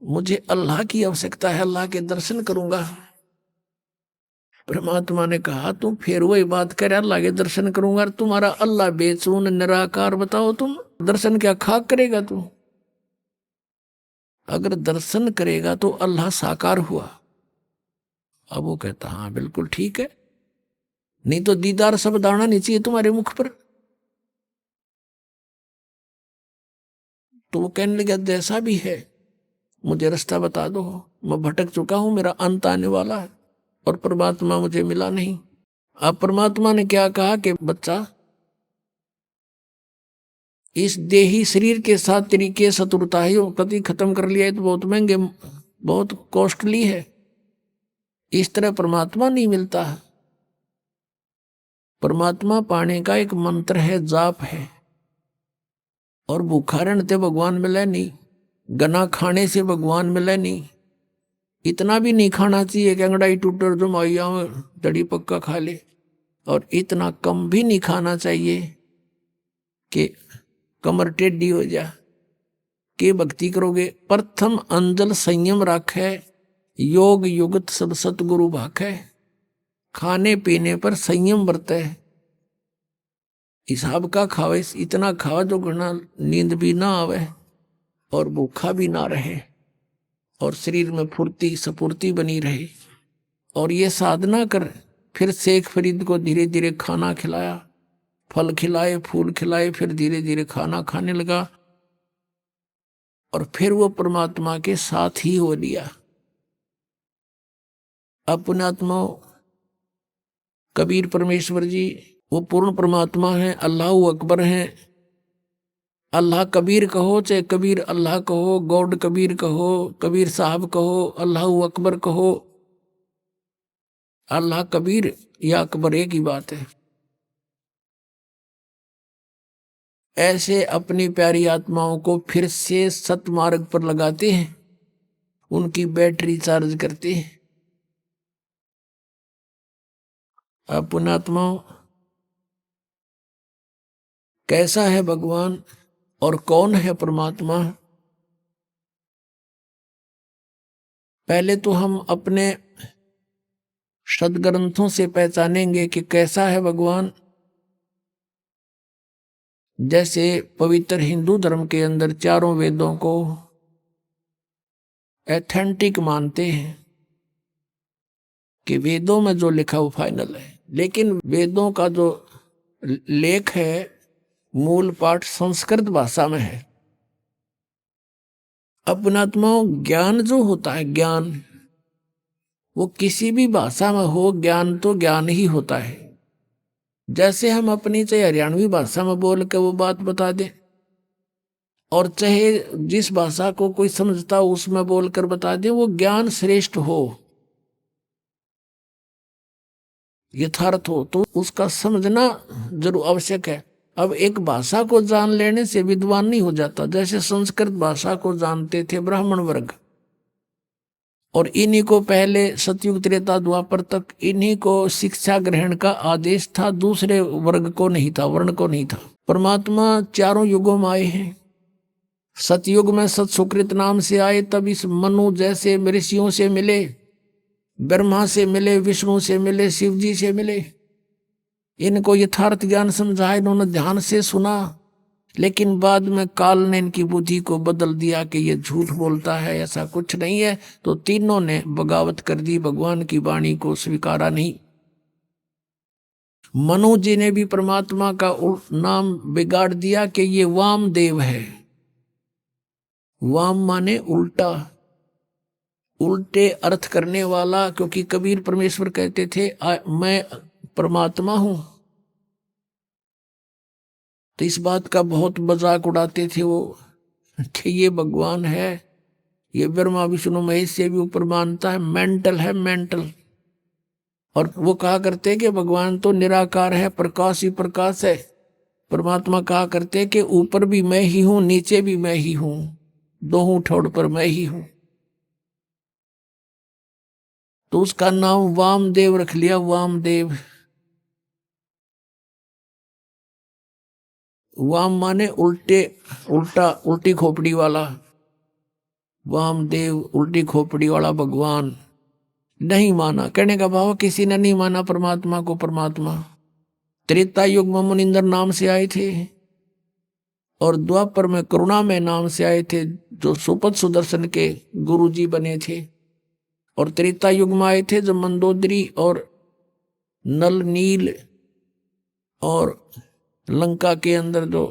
मुझे अल्लाह की आवश्यकता है, अल्लाह के दर्शन करूंगा। परमात्मा ने कहा तुम फिर वही बात कर, अल्लाह के दर्शन करूंगा, तुम्हारा अल्लाह बेचून निराकार बताओ, तुम दर्शन क्या खाक करेगा तू? अगर दर्शन करेगा तो अल्लाह साकार हुआ। अब वो कहता हाँ बिल्कुल ठीक है, नहीं तो दीदार शब्द आना नहीं चाहिए तुम्हारे मुख पर। तो वो कहने लगा जैसा भी है मुझे रास्ता बता दो, मैं भटक चुका हूं, मेरा अंत आने वाला है और परमात्मा मुझे मिला नहीं। अब परमात्मा ने क्या कहा कि बच्चा इस देही शरीर के साथ तेरी के शत्रुता है, कभी खत्म कर लिया है तो बहुत महंगे, बहुत कॉस्टली है, इस तरह परमात्मा नहीं मिलता। परमात्मा पाने का एक मंत्र है, जाप है, और भूखा रहते भगवान मिले नहीं, गना खाने से भगवान मिले नहीं, इतना भी नहीं खाना चाहिए कि अंगड़ाई टूटर जो माइया दड़ी पक्का खा ले, और इतना कम भी नहीं खाना चाहिए कि कमर टेढ़ी हो जा के भक्ति करोगे। प्रथम अंजल संयम राखे, योग युगत सब सतगुरु भाखे, खाने पीने पर संयम बरते, हिसाब का खावे, इतना खावा जो घना नींद भी ना आवे और भूखा भी ना रहे और शरीर में फुर्ती सपूर्ति बनी रहे। और ये साधना कर फिर शेख फरीद को धीरे धीरे खाना खिलाया, फल खिलाए, फूल खिलाए, फिर धीरे धीरे खाना खाने लगा और फिर वो परमात्मा के साथ ही हो लिया। अब पुण्यात्मा कबीर परमेश्वर जी वो पूर्ण परमात्मा है, अल्लाह अकबर हैं। अल्लाह कबीर कहो चाहे कबीर अल्लाह कहो, गॉड कबीर कहो, कबीर साहब कहो, अल्लाह अकबर कहो, अल्लाह कबीर या अकबर एक ही बात है। ऐसे अपनी प्यारी आत्माओं को फिर से सतमार्ग पर लगाते हैं, उनकी बैटरी चार्ज करते हैं। अब पुण्यात्माओं कैसा है भगवान और कौन है परमात्मा? पहले तो हम अपने सदग्रंथों से पहचानेंगे कि कैसा है भगवान। जैसे पवित्र हिंदू धर्म के अंदर चारों वेदों को एथेंटिक मानते हैं कि वेदों में जो लिखा वो फाइनल है, लेकिन वेदों का जो लेख है मूल पाठ संस्कृत भाषा में है। अपनात्माओं ज्ञान जो होता है, ज्ञान वो किसी भी भाषा में हो, ज्ञान तो ज्ञान ही होता है। जैसे हम अपनी चाहे हरियाणवी भाषा में बोल के वो बात बता दें और चाहे जिस भाषा को कोई समझता हो उसमें बोलकर बता दें, वो ज्ञान श्रेष्ठ हो, यथार्थ हो, तो उसका समझना जरूर आवश्यक है। अब एक भाषा को जान लेने से विद्वान नहीं हो जाता। जैसे संस्कृत भाषा को जानते थे ब्राह्मण वर्ग, और इन्हीं को पहले सतयुग त्रेता द्वापर तक इन्हीं को शिक्षा ग्रहण का आदेश था, दूसरे वर्ग को नहीं था, वर्ण को नहीं था। परमात्मा चारों युगों में आए हैं। सतयुग में सत सुकृत नाम से आए, तब इस मनु जैसे ऋषियों से मिले, ब्रह्मा से मिले, विष्णु से मिले, शिव जी से मिले, इनको यथार्थ ज्ञान समझाया, इन्होंने ध्यान से सुना, लेकिन बाद में काल ने इनकी बुद्धि को बदल दिया कि ये झूठ बोलता है, ऐसा कुछ नहीं है। तो तीनों ने बगावत कर दी, भगवान की वाणी को स्वीकारा नहीं। मनु जी ने भी परमात्मा का नाम बिगाड़ दिया कि ये वामदेव है। वाम माने उल्टा, उल्टे अर्थ करने वाला, क्योंकि कबीर परमेश्वर कहते थे मैं परमात्मा हूं, तो इस बात का बहुत मजाक उड़ाते थे वो कि ये भगवान है, ये ब्रह्मा विष्णु महेश से भी ऊपर मानता है, मेंटल है, मेंटल। और वो कहा करते कि भगवान तो निराकार है, प्रकाश ही प्रकाश है। परमात्मा कहा करते कि ऊपर भी मैं ही हूं, नीचे भी मैं ही हूं, दोनों ठोड़ पर मैं ही हूं। तो उसका नाम वामदेव रख लिया, वामदेव। वाम माने उल्टे, उल्टा, उल्टी खोपड़ी वाला। वामदेव उल्टी खोपड़ी वाला भगवान। नहीं माना, कहने का भाव किसी ने नहीं माना परमात्मा को परमात्मा। त्रेता युग में मुनिंदर नाम से आए थे और द्वापर में करुणा में नाम से आए थे, जो सुपद सुदर्शन के गुरुजी बने थे। और त्रेता युग में आए थे जब मंदोदरी और नल नील और लंका के अंदर जो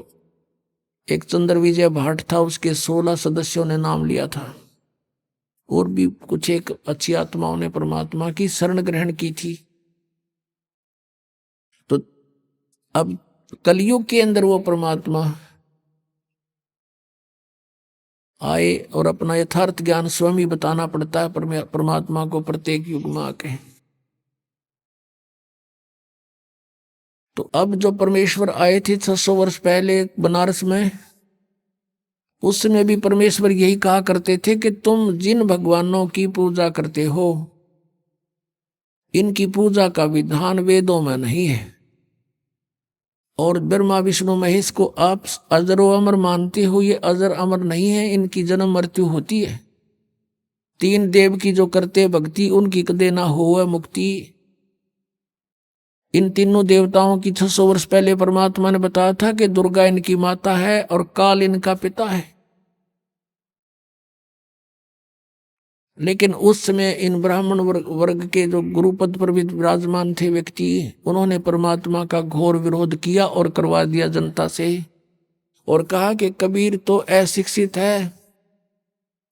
एक चंद्र विजय भाट था, उसके 16 सदस्यों ने नाम लिया था। और भी कुछ एक अच्छी आत्माओं ने परमात्मा की शरण ग्रहण की थी। तो अब कलयुग के अंदर वो परमात्मा आए और अपना यथार्थ ज्ञान स्वयं ही बताना पड़ता है परमात्मा को प्रत्येक युग में आके। तो अब जो परमेश्वर आए थे 600 वर्ष पहले बनारस में, उस समय भी परमेश्वर यही कहा करते थे कि तुम जिन भगवानों की पूजा करते हो, इनकी पूजा का विधान वेदों में नहीं है। और ब्रह्मा विष्णु महेश को आप अजरो अमर मानते हो, ये अजर अमर नहीं है, इनकी जन्म मृत्यु होती है। 3 देव की जो करते भक्ति, उनकी कदे ना हो मुक्ति। इन तीनों देवताओं की 600 वर्ष पहले परमात्मा ने बताया था कि दुर्गा इनकी माता है और काल इनका पिता है। लेकिन उस समय इन ब्राह्मण वर्ग के जो गुरुपद पर विराजमान थे व्यक्ति, उन्होंने परमात्मा का घोर विरोध किया और करवा दिया जनता से, और कहा कि कबीर तो अशिक्षित है,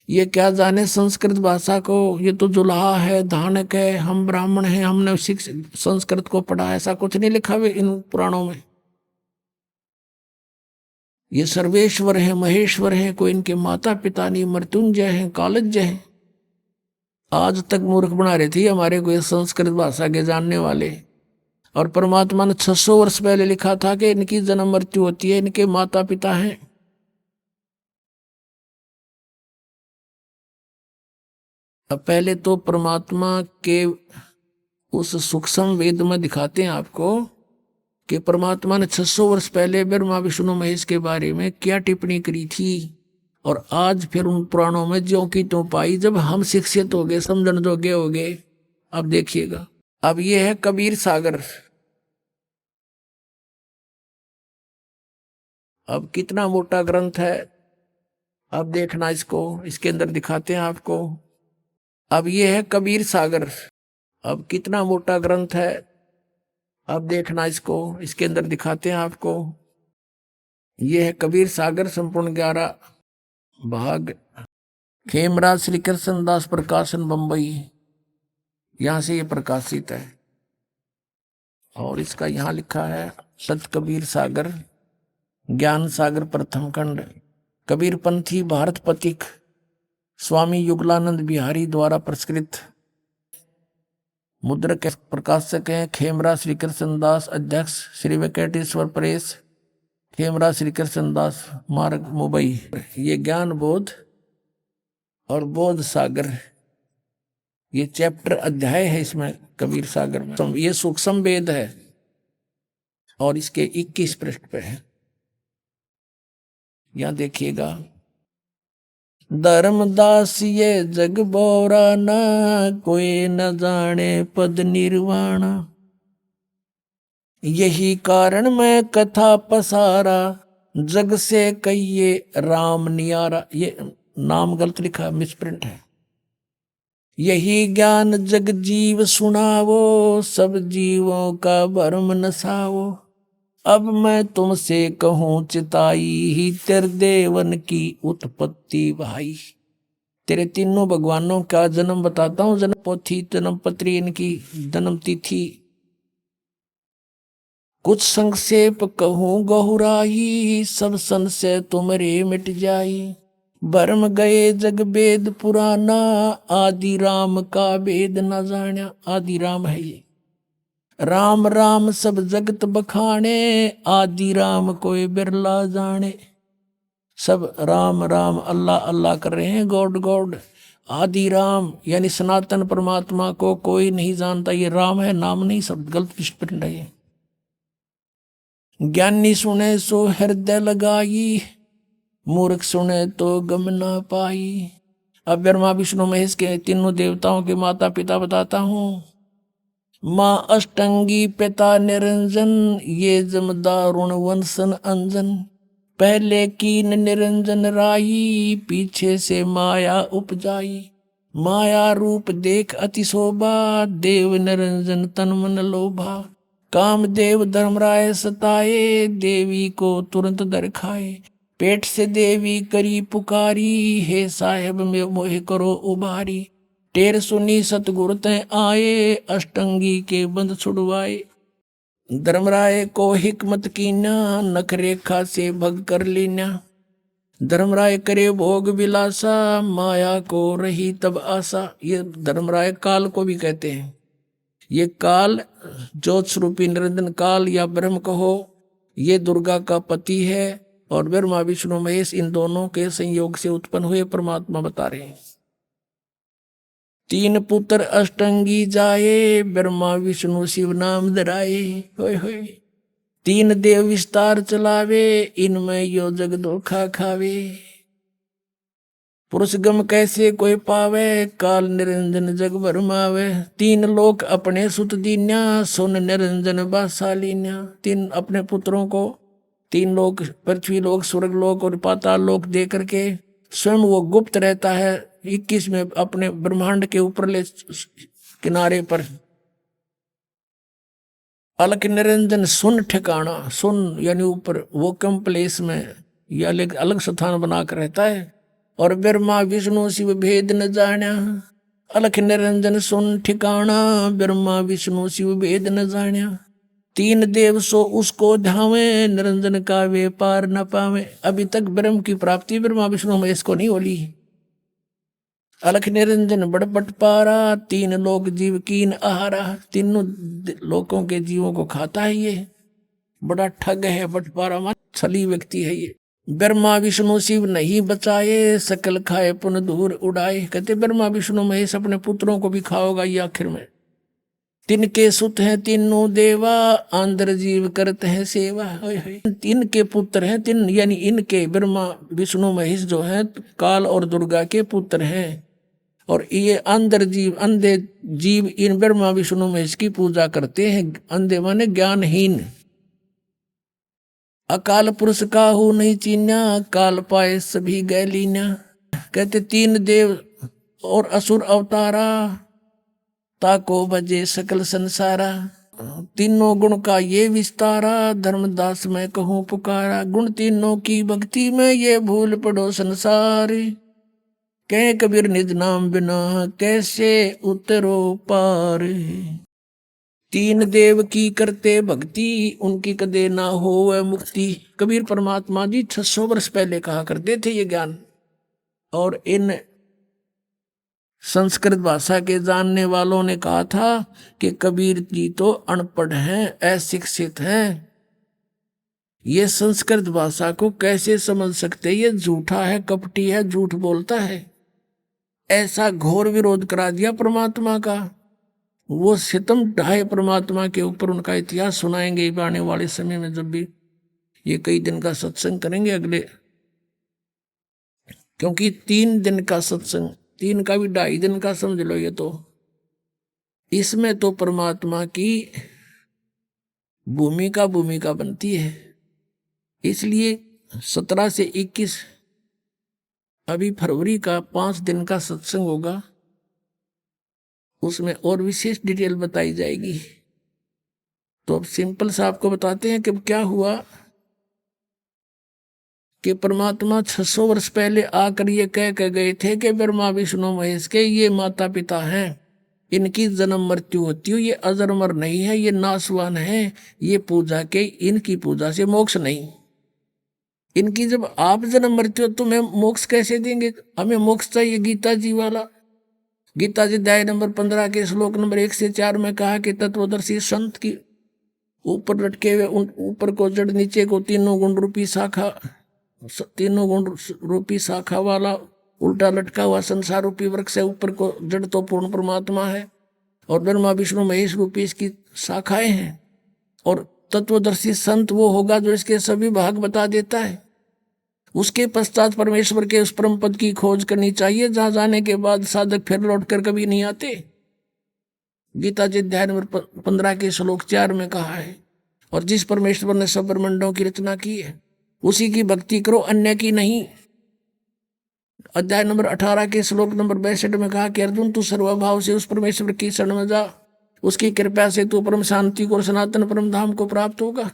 ये क्या जाने संस्कृत भाषा को, ये तो जुलाहा है, धानक है, हम ब्राह्मण हैं, हमने संस्कृत को पढ़ा, ऐसा कुछ नहीं लिखा हुआ इन पुराणों में। ये सर्वेश्वर हैं, महेश्वर हैं, कोई इनके माता पिता नहीं, मृत्युंजय हैं, कालज्य हैं। आज तक मूर्ख बना रहे थे हमारे को संस्कृत भाषा के जानने वाले। और परमात्मा ने 600 वर्ष पहले लिखा था कि इनकी जन्म मृत्यु होती है, इनके माता पिता हैं। अब पहले तो परमात्मा के उस सूक्ष्म वेद में दिखाते हैं आपको कि परमात्मा ने 600 वर्ष पहले ब्रह्मा विष्णु महेश के बारे में क्या टिप्पणी करी थी, और आज फिर उन पुराणों में ज्यों की त्यों पाई। जब हम शिक्षित हो गए, समझण जोगे हो गए, अब देखिएगा। अब ये है कबीर सागर। अब कितना मोटा ग्रंथ है, अब देखना इसको, इसके अंदर दिखाते हैं आपको। अब ये है कबीर सागर। अब कितना मोटा ग्रंथ है, अब देखना इसको, इसके अंदर दिखाते हैं आपको। ये है कबीर सागर, संपूर्ण 11 भाग, खेमराज श्री कृष्ण दास प्रकाशन बंबई, यहां से ये प्रकाशित है। और इसका यहां लिखा है सत कबीर सागर, ज्ञान सागर प्रथम खंड, कबीर पंथी भारत पथिक, स्वामी युगलानंद बिहारी द्वारा प्रस्कृत। मुद्रक प्रकाशक हैं खेमराज श्री कृष्ण दास, अध्यक्ष श्री वेंकटेश्वर प्रेस, खेमराज श्री कृष्ण दास मार्ग मुंबई। ये ज्ञान बोध और बोध सागर, ये चैप्टर अध्याय है इसमें कबीर सागर में। ये सूक्ष्म वेद है और इसके 21 पृष्ठ पे है। यहां देखिएगा, धर्मदास ये जग बोरा न, कोई न जाने पद निर्वाणा, यही कारण मैं कथा पसारा, जग से कहिए राम नियारा। ये नाम गलत लिखा, मिसप्रिंट है। यही ज्ञान जग जीव सुनावो, सब जीवों का भरम नसावो। अब मैं तुमसे कहूँ चिताई, ही तेरे देवन की उत्पत्ति भाई। तेरे तीनों भगवानों का जन्म बताता हूँ, जन्म पोथी, जन्म पत्री, इनकी जन्म तिथि। कुछ संक्षेप कहूँ गहुराई, सब संशय तुमरे मिट जाई। भरम गए जग वेद पुराना, आदि राम का वेद न जाना। आदि राम है ये, राम राम सब जगत बखाने, आदि राम कोई बिरला जाने। सब राम राम अल्लाह अल्लाह कर रहे हैं, गॉड गॉड। आदि राम यानी सनातन परमात्मा को कोई नहीं जानता। ये राम है, नाम नहीं, सब गलत स्प्रिंट है ये। ज्ञानी सुने सो हृदय लगाई, मूर्ख सुने तो गम ना पाई। अब ब्रह्मा विष्णु महेश के तीनों देवताओं के माता पिता बताता हूँ। माँ अष्टंगी पिता निरंजन, ये जमदारुण वंशन अंजन। पहले कीन निरंजन राई, पीछे से माया उपजाई। माया रूप देख अति शोभा, देव निरंजन तन मन लोभा। काम देव धर्मराय सताए, देवी को तुरंत दर खाए। पेट से देवी करी पुकारी, हे साहेब में मोह करो उबारी। टेर सुनी सतगुरु तय आए, अष्टंगी के बंध छुड़वाए। धर्मराय को हिकमत कीना, नख रेखा से भग कर लीना। धर्मराय करे भोग विलासा, माया को रही तब आशा। ये धर्मराय काल को भी कहते हैं। ये काल ज्योत स्वरूपी निरंजन काल या ब्रह्म कहो, ये दुर्गा का पति है। और ब्रह्मा विष्णु महेश इन दोनों के संयोग से उत्पन्न हुए परमात्मा बता रहे हैं। तीन पुत्र अष्टंगी जाए, ब्रह्मा विष्णु शिव नाम धराए। होय होय। तीन देव विस्तार चलावे, इनमें यो जग धोखा खावे। पुरुष गम कैसे कोई पावे, काल निरंजन जग भरमावे। तीन लोक अपने सुत दीन्या, सुन निरंजन बासालीन्या। तीन अपने पुत्रों को तीन लोक, पृथ्वी लोक, स्वर्ग लोक और पाताल लोक दे करके स्वयं वो गुप्त रहता है 21 में अपने ब्रह्मांड के ऊपरले किनारे पर। अलख निरंजन सुन ठिकाना, सुन यानी ऊपर वो कम प्लेस में या अलग स्थान बनाकर रहता है। और ब्रह्मा विष्णु शिव भेद न जाना। अलख निरंजन सुन ठिकाना, ब्रह्मा विष्णु शिव भेद न जाना। तीन देव सो उसको धावे, निरंजन का वे पार न पावे। अभी तक ब्रह्म की प्राप्ति ब्रह्मा विष्णु महेश को नहीं होली। अलख निरंजन बड़ बटपारा, तीन लोक जीव कीन आहारा। तीनों लोकों के जीवों को खाता है ये, बड़ा ठग है। बटपारा मान छली व्यक्ति है ये। ब्रह्मा विष्णु शिव नहीं बचाए, सकल खाए पुन दूर उड़ाए। कहते ब्रह्मा विष्णु महेश अपने पुत्रों को भी खाओगा ये आखिर में। तिनके सुत हैं तीनों देवा, आंध्र जीव करते हैं सेवा। तीन के पुत्र हैं, तीन यानी इनके ब्रह्मा विष्णु महेश जो हैं काल और दुर्गा के पुत्र हैं। और ये अंधर जीव, अंधे जीव इन ब्रह्मा विष्णु महेश की पूजा करते हैं। अंधे माने ज्ञानहीन। अकाल पुरुष काहू नहीं चीन्या, काल पाए सभी गए लीन्या। कहते तीन देव और असुर अवतारा, ताको बजे सकल संसारा। तीनों गुण का ये विस्तारा, धर्मदास मैं कहूँ पुकारा। गुण तीनों की भक्ति में ये भूल पड़ो संसार, कह कबीर निज नाम बिना कैसे उतरो पार। तीन देव की करते भक्ति, उनकी कदे ना हो वह मुक्ति। कबीर परमात्मा जी 600 वर्ष पहले कहा करते थे ये ज्ञान। और इन संस्कृत भाषा के जानने वालों ने कहा था कि कबीर जी तो अनपढ़ हैं, अशिक्षित हैं, ये संस्कृत भाषा को कैसे समझ सकते, ये झूठा है, कपटी है, झूठ बोलता है। ऐसा घोर विरोध करा दिया परमात्मा का। वो सितम ढाए परमात्मा के ऊपर। उनका इतिहास सुनाएंगे आने वाले समय में, जब भी ये कई दिन का सत्संग करेंगे अगले, क्योंकि 3 दिन का सत्संग, 3 का भी 2.5 दिन का समझ लो ये तो। इसमें तो परमात्मा की भूमिका बनती है। इसलिए 17 से 21 अभी फरवरी का 5 दिन का सत्संग होगा। उसमें और विशेष डिटेल बताई जाएगी। तो अब सिंपल सा आपको बताते हैं कि क्या हुआ कि परमात्मा 600 वर्ष पहले आकर ये कह के गए थे कि ब्रह्मा विष्णु महेश के ये माता पिता हैं, इनकी जन्म मृत्यु होती है, ये अजरमर नहीं है, ये नासवान है, ये पूजा के, इनकी पूजा से मोक्ष नहीं। इनकी जब आप जन्म मृत्यु तो मैं मोक्ष कैसे देंगे? हमें मोक्ष चाहिए गीता जी वाला। गीता जी अध्याय नंबर 15 के श्लोक नंबर 1 से 4 में कहा कि तत्वदर्शी संत की ऊपर लटके हुए ऊपर को जड़, नीचे को तीनों गुण रूपी शाखा वाला उल्टा लटका हुआ संसार रूपी वृक्ष है, ऊपर को जड़ तो पूर्ण परमात्मा है और ब्रह्मा विष्णु महेश रूपी इसकी शाखाएं हैं। और तत्वदर्शी संत वो होगा जो इसके सभी भाग बता देता है। उसके पश्चात परमेश्वर के उस परम पद की खोज करनी चाहिए जहां जाने के बाद साधक फिर लौट कर कभी नहीं आते। गीता जी अध्याय नंबर 15 के श्लोक 4 में कहा है। और जिस परमेश्वर ने सब ब्रह्मांडों की रचना की है उसी की भक्ति करो, अन्य की नहीं। अध्याय नंबर 18 के श्लोक नंबर 62 में कहा कि अर्जुन तू सर्वभाव से उस परमेश्वर की शरण में जा, उसकी कृपा से तू परम शांति को और सनातन परम धाम को प्राप्त होगा।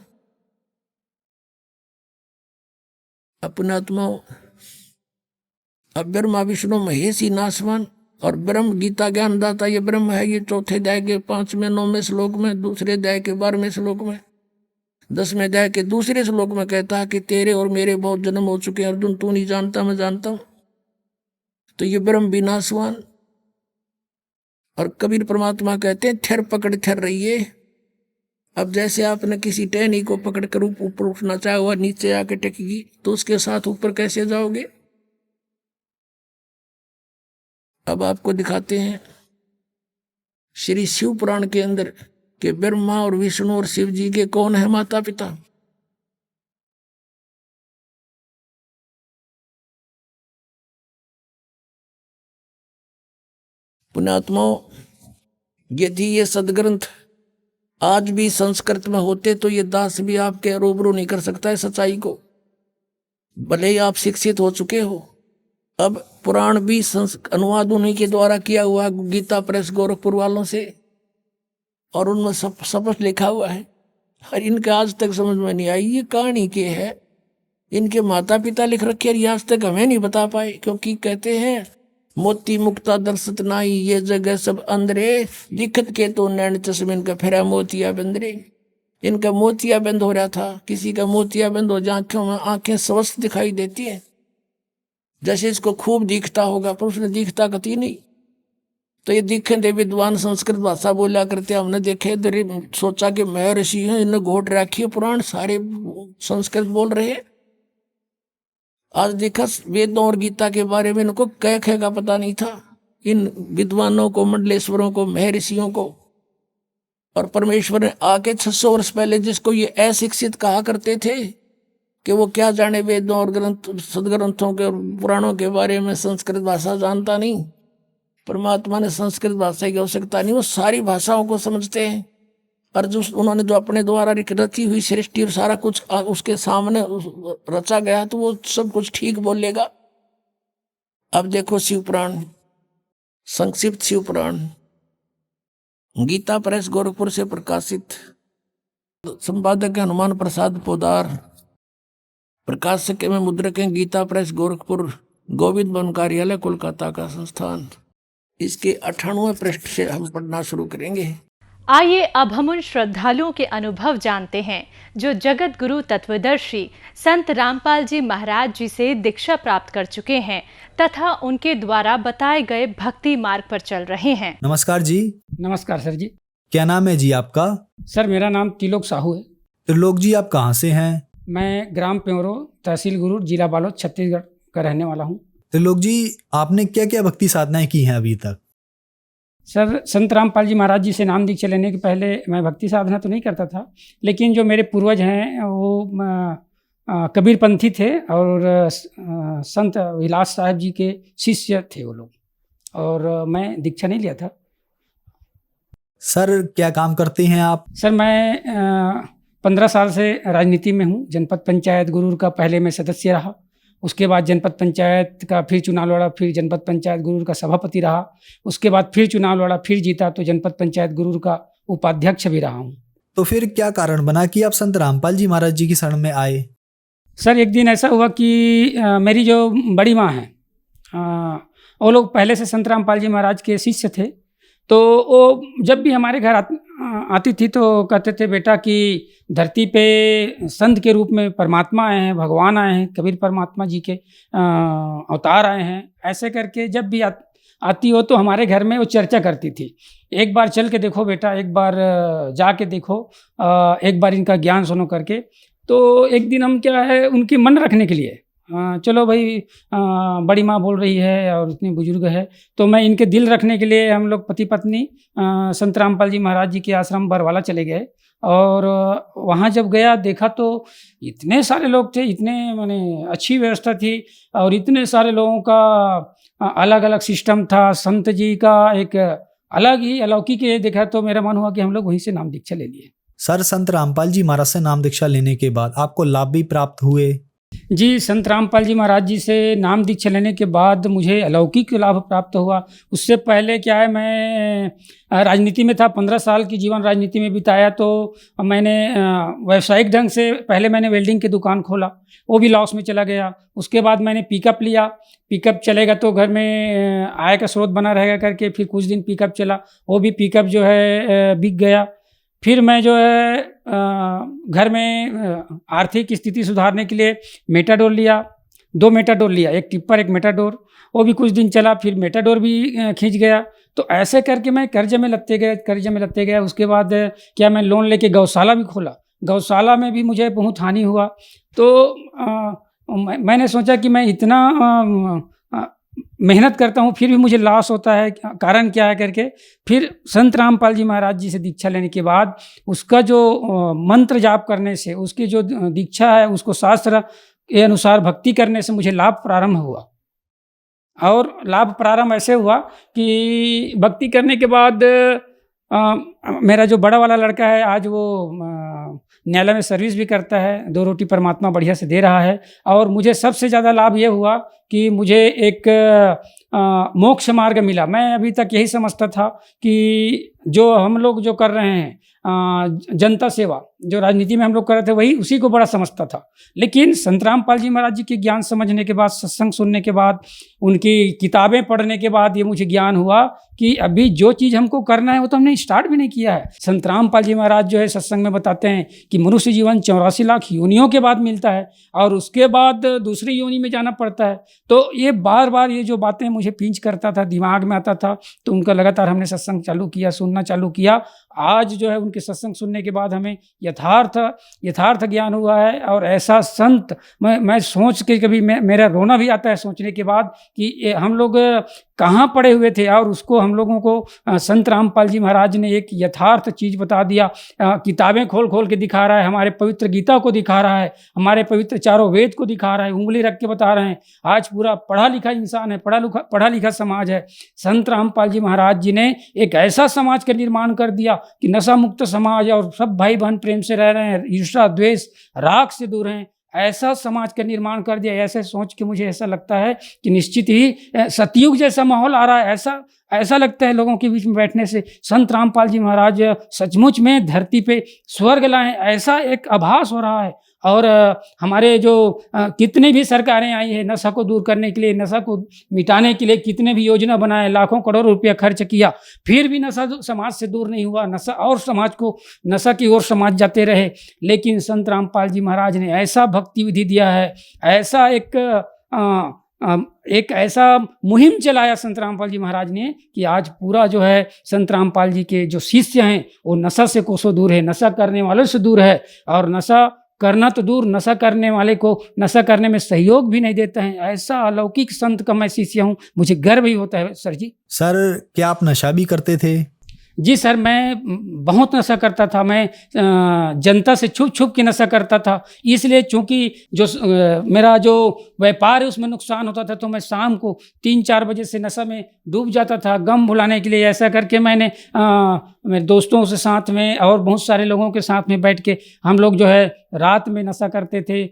अपने आत्माओं, अब ब्रह्मा विष्णु महेश ही नासवान और ब्रह्म गीता ज्ञानदाता ये ब्रह्म है। ये चौथे अध्याय के 5वें 9वें श्लोक में, दूसरे अध्याय के 12वें श्लोक में, 10वें अध्याय के दूसरे श्लोक में कहता है कि तेरे और मेरे बहुत जन्म हो चुके हैं अर्जुन, तू नहीं जानता मैं जानता हूं। तो ये ब्रह्म भी नासवान। और कबीर परमात्मा कहते हैं ठहर पकड़ ठहर रहिए। अब जैसे आपने किसी टहनी को पकड़ कर ऊपर उठना चाहा हुआ नीचे आके टेकेगी तो उसके साथ ऊपर कैसे जाओगे? अब आपको दिखाते हैं श्री शिव पुराण के अंदर कि ब्रह्मा और विष्णु और शिव जी के कौन है माता पिता। पुण्यात्माओं, यदि ये सदग्रंथ आज भी संस्कृत में होते तो ये दास भी आपके रूबरू नहीं कर सकता है सच्चाई को, भले ही आप शिक्षित हो चुके हो। अब पुराण भी अनुवाद उन्हीं के द्वारा किया हुआ गीता प्रेस गोरखपुर वालों से, और उनमें स्पष्ट लिखा हुआ है। और इनके आज तक समझ में नहीं आई ये कहानी के है। इनके माता पिता लिख रखे और आज तक हमें नहीं बता पाए, क्योंकि कहते हैं मोती मुक्ता दर्शत नाई ये जगह सब अंदरे, दिखत के तो नैन चश्मे इनका फेरा मोतिया बंदरे। इनका मोतिया बंद हो रहा था, किसी का मोतिया बंद हो जाए आंखों में, आंखें स्वस्थ दिखाई देती है जैसे इसको खूब दिखता होगा, पर उसने दिखता कती नहीं। तो ये दिखे थे विद्वान संस्कृत भाषा बोला करते, हमने देखे सोचा कि मैं ऋषि हैं, इन्हें घोट रखी है, पुराण सारे संस्कृत बोल रहे हैं। आज देखा वेदों और गीता के बारे में इनको कह का पता नहीं था, इन विद्वानों को, मंडलेश्वरों को, महर्षियों को। और परमेश्वर ने आके 600 वर्ष पहले जिसको ये अशिक्षित कहा करते थे कि वो क्या जाने वेदों और सदग्रंथों के और पुराणों के बारे में, संस्कृत भाषा जानता नहीं। परमात्मा ने संस्कृत भाषा की आवश्यकता नहीं, वो सारी भाषाओं को समझते हैं। और जो उन्होंने जो अपने द्वारा रची हुई सृष्टि और सारा कुछ उसके सामने रचा गया तो वो सब कुछ ठीक बोलेगा। अब देखो शिव पुराण, संक्षिप्त शिव पुराण, गीता प्रेस गोरखपुर से प्रकाशित, संपादक हनुमान प्रसाद पोदार, प्रकाशक में मुद्रक हैं गीता प्रेस गोरखपुर, गोविंद भवन कार्यालय कोलकाता का संस्थान। इसके 98वें पृष्ठ से हम पढ़ना शुरू करेंगे। आइए अब हम उन श्रद्धालुओं के अनुभव जानते हैं जो जगत गुरु तत्वदर्शी संत रामपाल जी महाराज जी से दीक्षा प्राप्त कर चुके हैं तथा उनके द्वारा बताए गए भक्ति मार्ग पर चल रहे हैं। नमस्कार जी। नमस्कार सर जी। क्या नाम है जी आपका? सर मेरा नाम त्रिलोक साहू है। त्रिलोक जी आप कहाँ से हैं? मैं ग्राम पेवरो, तहसील गुरूर, जिला बालोद, छत्तीसगढ़ का रहने वाला हूँ। त्रिलोक जी आपने क्या क्या भक्ति साधनाएं की हैं अभी तक? सर संत रामपाल जी महाराज जी से नाम दीक्षा लेने के पहले मैं भक्ति साधना तो नहीं करता था, लेकिन जो मेरे पूर्वज हैं वो कबीर पंथी थे और संत विलास साहब जी के शिष्य थे वो लोग, और मैं दीक्षा नहीं लिया था। सर क्या काम करते हैं आप? सर मैं 15 साल से राजनीति में हूँ। जनपद पंचायत गुरूर का पहले मैं सदस्य रहा, उसके बाद जनपद पंचायत का फिर चुनाव लड़ा, फिर जनपद पंचायत गुरूर का सभापति रहा। उसके बाद फिर चुनाव लड़ा, फिर जीता तो जनपद पंचायत गुरूर का उपाध्यक्ष भी रहा हूँ। तो फिर क्या कारण बना कि आप संत रामपाल जी महाराज जी की शरण में आए? सर एक दिन ऐसा हुआ कि मेरी जो बड़ी माँ हैं, वो लोग पहले से संत रामपाल जी महाराज के शिष्य थे। तो वो जब भी हमारे घर आती थी तो कहते थे, बेटा कि धरती पे संत के रूप में परमात्मा आए हैं, भगवान आए हैं, कबीर परमात्मा जी के अवतार आए हैं। ऐसे करके जब भी आती हो तो हमारे घर में वो चर्चा करती थी, एक बार चल के देखो बेटा, एक बार जाके देखो, एक बार इनका ज्ञान सुनो करके। तो एक दिन हम क्या है, उनकी मन रखने के लिए चलो भाई, बड़ी माँ बोल रही है और इतनी बुजुर्ग है, तो मैं इनके दिल रखने के लिए हम लोग पति पत्नी संत रामपाल जी महाराज जी के आश्रम बरवाला चले गए। और वहाँ जब गया देखा तो इतने सारे लोग थे, इतने माने अच्छी व्यवस्था थी और इतने सारे लोगों का अलग अलग सिस्टम था। संत जी का एक अलग ही अलौकिक ये देखा तो मेरा मन हुआ कि हम लोग वहीं से नाम दीक्षा ले लिए। सर संत रामपाल जी महाराज से नाम दीक्षा लेने के बाद आपको लाभ भी प्राप्त हुए? जी, संत रामपाल जी महाराज जी से नाम दीक्षा लेने के बाद मुझे अलौकिक लाभ प्राप्त हुआ। उससे पहले क्या है, मैं राजनीति में था, 15 साल की जीवन राजनीति में बिताया। तो मैंने व्यावसायिक ढंग से पहले मैंने वेल्डिंग की दुकान खोला, वो भी लॉस में चला गया। उसके बाद मैंने पिकअप लिया, पिकअप चलेगा तो घर में आय का स्रोत बना रहेगा करके फिर कुछ दिन पिकअप चला, वो भी पिकअप जो है बिक गया। फिर मैं जो है घर में आर्थिक स्थिति सुधारने के लिए मेटाडोर लिया, 2 मेटाडोर लिया, एक टिप्पर एक मेटाडोर, वो भी कुछ दिन चला, फिर मेटाडोर भी खींच गया। तो ऐसे करके मैं कर्जे में लगते गया। उसके बाद क्या मैं लोन लेके गौशाला भी खोला, गौशाला में भी मुझे बहुत हानि हुआ। तो मैंने सोचा कि मैं इतना मेहनत करता हूँ फिर भी मुझे लॉस होता है, कारण क्या है करके फिर संत रामपाल जी महाराज जी से दीक्षा लेने के बाद उसका जो मंत्र जाप करने से, उसकी जो दीक्षा है उसको शास्त्र के अनुसार भक्ति करने से मुझे लाभ प्रारंभ हुआ। और लाभ प्रारंभ ऐसे हुआ कि भक्ति करने के बाद मेरा जो बड़ा वाला लड़का है आज वो न्यायालय में सर्विस भी करता है, 2 रोटी परमात्मा बढ़िया से दे रहा है। और मुझे सबसे ज़्यादा लाभ ये हुआ कि मुझे एक मोक्ष मार्ग मिला। मैं अभी तक यही समझता था कि जो हम लोग जो कर रहे हैं जनता सेवा, जो राजनीति में हम लोग कर रहे थे, वही उसी को बड़ा समझता था। लेकिन संत रामपाल जी महाराज जी के ज्ञान समझने के बाद, सत्संग सुनने के बाद, उनकी किताबें पढ़ने के बाद ये मुझे ज्ञान हुआ कि अभी जो चीज़ हमको करना है वो तो हमने स्टार्ट भी नहीं किया है। संत रामपाल जी महाराज जो है सत्संग में बताते हैं कि मनुष्य जीवन 84 लाख योनियों के बाद मिलता है और उसके बाद दूसरी योनि में जाना पड़ता है। तो ये बार बार ये जो बातें मुझे पिंच करता था, दिमाग में आता था, तो उनका लगातार हमने सत्संग चालू किया, सुनना चालू किया। आज जो है उनके सत्संग सुनने के बाद हमें यथार्थ ज्ञान हुआ है। और ऐसा संत मैं सोच के कभी मेरा रोना भी आता है सोचने के बाद कि हम लोग कहाँ पड़े हुए थे और उसको हम लोगों को संत रामपाल जी महाराज ने एक यथार्थ चीज़ बता दिया। किताबें खोल खोल के दिखा रहा है, हमारे पवित्र गीता को दिखा रहा है, हमारे पवित्र चारों वेद को दिखा रहा है, उंगली रख के बता रहे हैं। आज पूरा पढ़ा लिखा इंसान है, पढ़ा लिखा समाज है। संत रामपाल जी महाराज जी ने एक ऐसा समाज का निर्माण कर दिया कि नशा मुक्त समाज और सब भाई बहन प्रेम से रह रहे हैं, ईर्ष्या द्वेष राग से दूर हैं, ऐसा समाज का निर्माण कर दिया। ऐसे सोच के मुझे ऐसा लगता है कि निश्चित ही सतयुग जैसा माहौल आ रहा है। ऐसा लगता है लोगों के बीच में बैठने से संत रामपाल जी महाराज सचमुच में धरती पे स्वर्ग लाए, ऐसा एक आभास हो रहा है। और हमारे जो कितने भी सरकारें आई है नशा को दूर करने के लिए, नशा को मिटाने के लिए कितने भी योजना बनाए, लाखों करोड़ रुपया खर्च किया, फिर भी नशा समाज से दूर नहीं हुआ। नशा और समाज को नशा की ओर समाज जाते रहे। लेकिन संत रामपाल जी महाराज ने ऐसा भक्ति विधि दिया है, ऐसा एक ऐसा मुहिम चलाया संत रामपाल जी महाराज ने कि आज पूरा जो है संत रामपाल जी के जो शिष्य हैं वो नशा से कोसों दूर है, नशा करने वालों से दूर है। और नशा करना तो दूर, नशा करने वाले को नशा करने में सहयोग भी नहीं देते हैं। ऐसा अलौकिक संत का मैं शिष्य हूँ, मुझे गर्व भी होता है। सर जी, सर क्या आप नशा भी करते थे? जी सर, मैं बहुत नशा करता था। मैं जनता से छुप के नशा करता था, इसलिए चूँकि जो मेरा जो व्यापार है उसमें नुकसान होता था, तो मैं शाम को 3-4 बजे से नशा में डूब जाता था गम भुलाने के लिए। ऐसा करके मैंने मेरे दोस्तों से साथ में और बहुत सारे लोगों के साथ में बैठ के हम लोग जो है रात में नशा करते थे।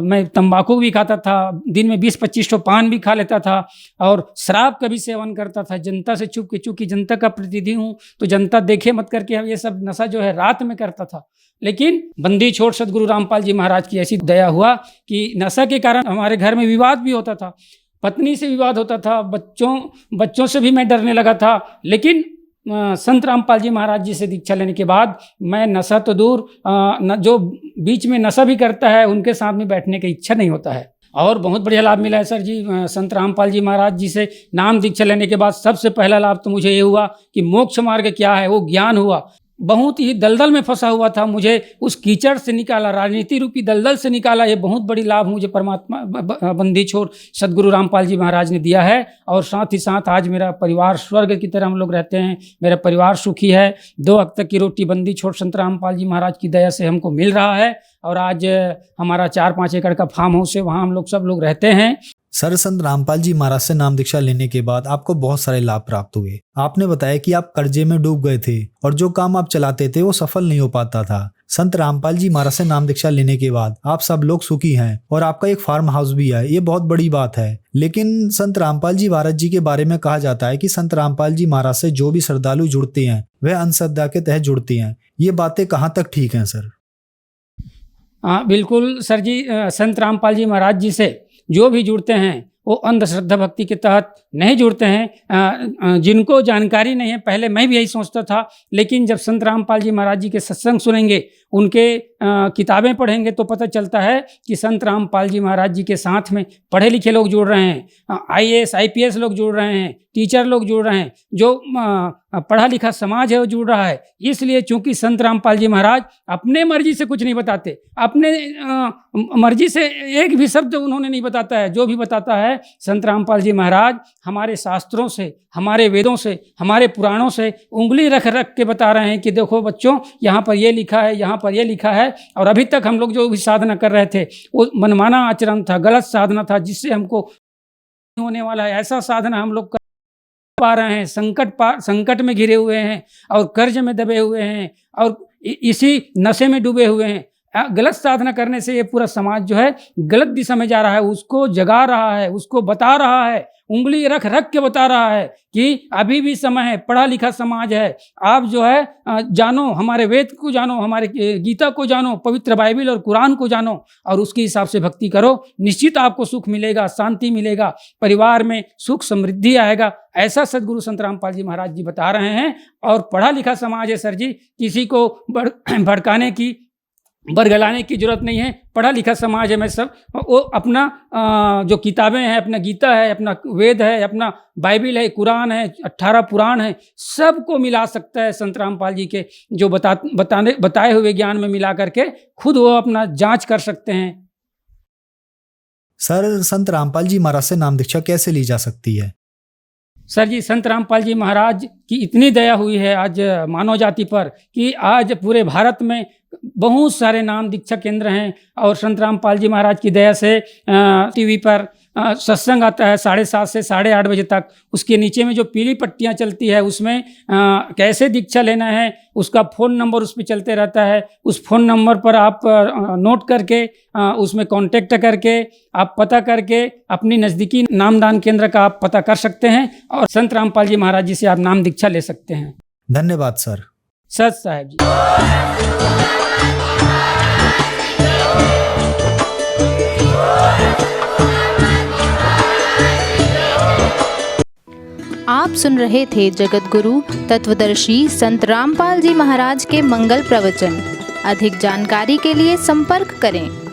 मैं तंबाकू भी खाता था, दिन में 20-25 ठो पान भी खा लेता था और शराब का भी सेवन करता था जनता से छुप के। चूँकि जनता का प्रतिनिधि हूँ तो जनता देखे मत करके हम ये सब नशा जो है रात में करता था। लेकिन बंदी छोड़ सदगुरु रामपाल जी महाराज की ऐसी दया हुआ कि नशा के कारण हमारे घर में विवाद भी होता था, पत्नी से विवाद होता था, बच्चों से भी मैं डरने लगा था। लेकिन संत रामपाल जी महाराज जी से दीक्षा लेने के बाद मैं नशा तो दूर, जो बीच में नशा भी करता है उनके साथ में बैठने की इच्छा नहीं होता है। और बहुत बढ़िया लाभ मिला है सर जी संत रामपाल जी महाराज जी से नाम दीक्षा लेने के बाद। सबसे पहला लाभ तो मुझे ये हुआ कि मोक्ष मार्ग क्या है वो ज्ञान हुआ। बहुत ही दलदल में फंसा हुआ था, मुझे उस कीचड़ से निकाला, राजनीति रूपी दलदल से निकाला। ये बहुत बड़ी लाभ मुझे परमात्मा बंदी छोड़ सदगुरु रामपाल जी महाराज ने दिया है। और साथ ही साथ आज मेरा परिवार स्वर्ग की तरह हम लोग रहते हैं, मेरा परिवार सुखी है। 2 वक्त की रोटी बंदी छोड़ संत रामपाल जी महाराज की दया से हमको मिल रहा है। और आज हमारा 4-5 एकड़ का फार्म हाउस है, वहाँ हम लोग सब लोग रहते हैं। सर, संत रामपाल जी महाराज से नाम दीक्षा लेने के बाद आपको बहुत सारे लाभ प्राप्त हुए। आपने बताया कि आप कर्जे में डूब गए थे और जो काम आप चलाते थे वो सफल नहीं हो पाता था। संत रामपाल जी महाराज से नाम दीक्षा लेने के बाद आप सब लोग सुखी हैं और आपका एक फार्म हाउस भी है, ये बहुत बड़ी बात है। लेकिन संत रामपाल जी महाराज जी के बारे में कहा जाता है कि संत रामपाल जी महाराज से जो भी श्रद्धालु जुड़ते हैं वह अंधश्रद्धा के तहत जुड़ते हैं। ये बातें कहाँ तक ठीक हैं सर? हाँ बिल्कुल सर जी, संत रामपाल जी महाराज जी से जो भी जुड़ते हैं वो अंधश्रद्धा भक्ति के तहत नहीं जुड़ते हैं। जिनको जानकारी नहीं है, पहले मैं भी यही सोचता था, लेकिन जब संत रामपाल जी महाराज जी के सत्संग सुनेंगे, उनके किताबें पढ़ेंगे तो पता चलता है कि संत रामपाल जी महाराज जी के साथ में पढ़े लिखे लोग जुड़ रहे हैं, IAS IPS लोग जुड़ रहे हैं, टीचर लोग जुड़ रहे हैं, जो पढ़ा लिखा समाज है वो जुड़ रहा है। इसलिए चूंकि संत रामपाल जी महाराज अपने मर्जी से कुछ नहीं बताते, अपने मर्जी से एक भी शब्द उन्होंने नहीं बताता है। जो भी बताता है संत रामपाल जी महाराज हमारे शास्त्रों से, हमारे वेदों से, हमारे पुराणों से उंगली रख रख के बता रहे हैं कि देखो बच्चों, यहाँ पर ये लिखा है, यहाँ पर ये लिखा है। और अभी तक हम लोग जो भी साधना कर रहे थे वो मनमाना आचरण था, गलत साधना था, जिससे हमको होने वाला है ऐसा साधना हम लोग कर पा रहे हैं। संकट में घिरे हुए हैं और कर्ज में दबे हुए हैं और इसी नशे में डूबे हुए हैं। गलत साधना करने से ये पूरा समाज जो है गलत दिशा में जा रहा है, उसको जगा रहा है, उसको बता रहा है, उंगली रख रख के बता रहा है कि अभी भी समय है, पढ़ा लिखा समाज है। आप जो है जानो, हमारे वेद को जानो, हमारे गीता को जानो, पवित्र बाइबल और कुरान को जानो और उसके हिसाब से भक्ति करो। निश्चित आपको सुख मिलेगा, शांति मिलेगा, परिवार में सुख समृद्धि आएगा। ऐसा सदगुरु संत रामपाल जी महाराज जी बता रहे हैं। और पढ़ा लिखा समाज है सर जी, किसी को भड़काने की, बरगलाने की जरूरत नहीं है। पढ़ा लिखा समाज है। मैं सब वो अपना जो किताबें हैं, अपना गीता है, अपना वेद है, अपना बाइबल है, कुरान है, 18 पुराण है, सबको मिला सकता है संत रामपाल जी के जो बताए हुए ज्ञान में मिला करके खुद वो अपना जांच कर सकते हैं। सर, संत रामपाल जी महाराज से नाम दीक्षा कैसे ली जा सकती है? सर जी, संत रामपाल जी महाराज की इतनी दया हुई है आज मानव जाति पर कि आज पूरे भारत में बहुत सारे नाम दीक्षा केंद्र हैं। और संत रामपाल जी महाराज की दया से टीवी पर सत्संग आता है 7:30 से 8:30 बजे तक। उसके नीचे में जो पीली पट्टियां चलती है उसमें कैसे दीक्षा लेना है उसका फ़ोन नंबर उस पर चलते रहता है। उस फ़ोन नंबर पर आप नोट करके उसमें कांटेक्ट करके आप पता करके अपनी नज़दीकी नामदान केंद्र का आप पता कर सकते हैं और संत रामपाल जी महाराज जी से आप नाम दीक्षा ले सकते हैं। धन्यवाद सर। सत साहेब जी। आप सुन रहे थे जगत गुरु तत्वदर्शी संत रामपाल जी महाराज के मंगल प्रवचन। अधिक जानकारी के लिए संपर्क करें।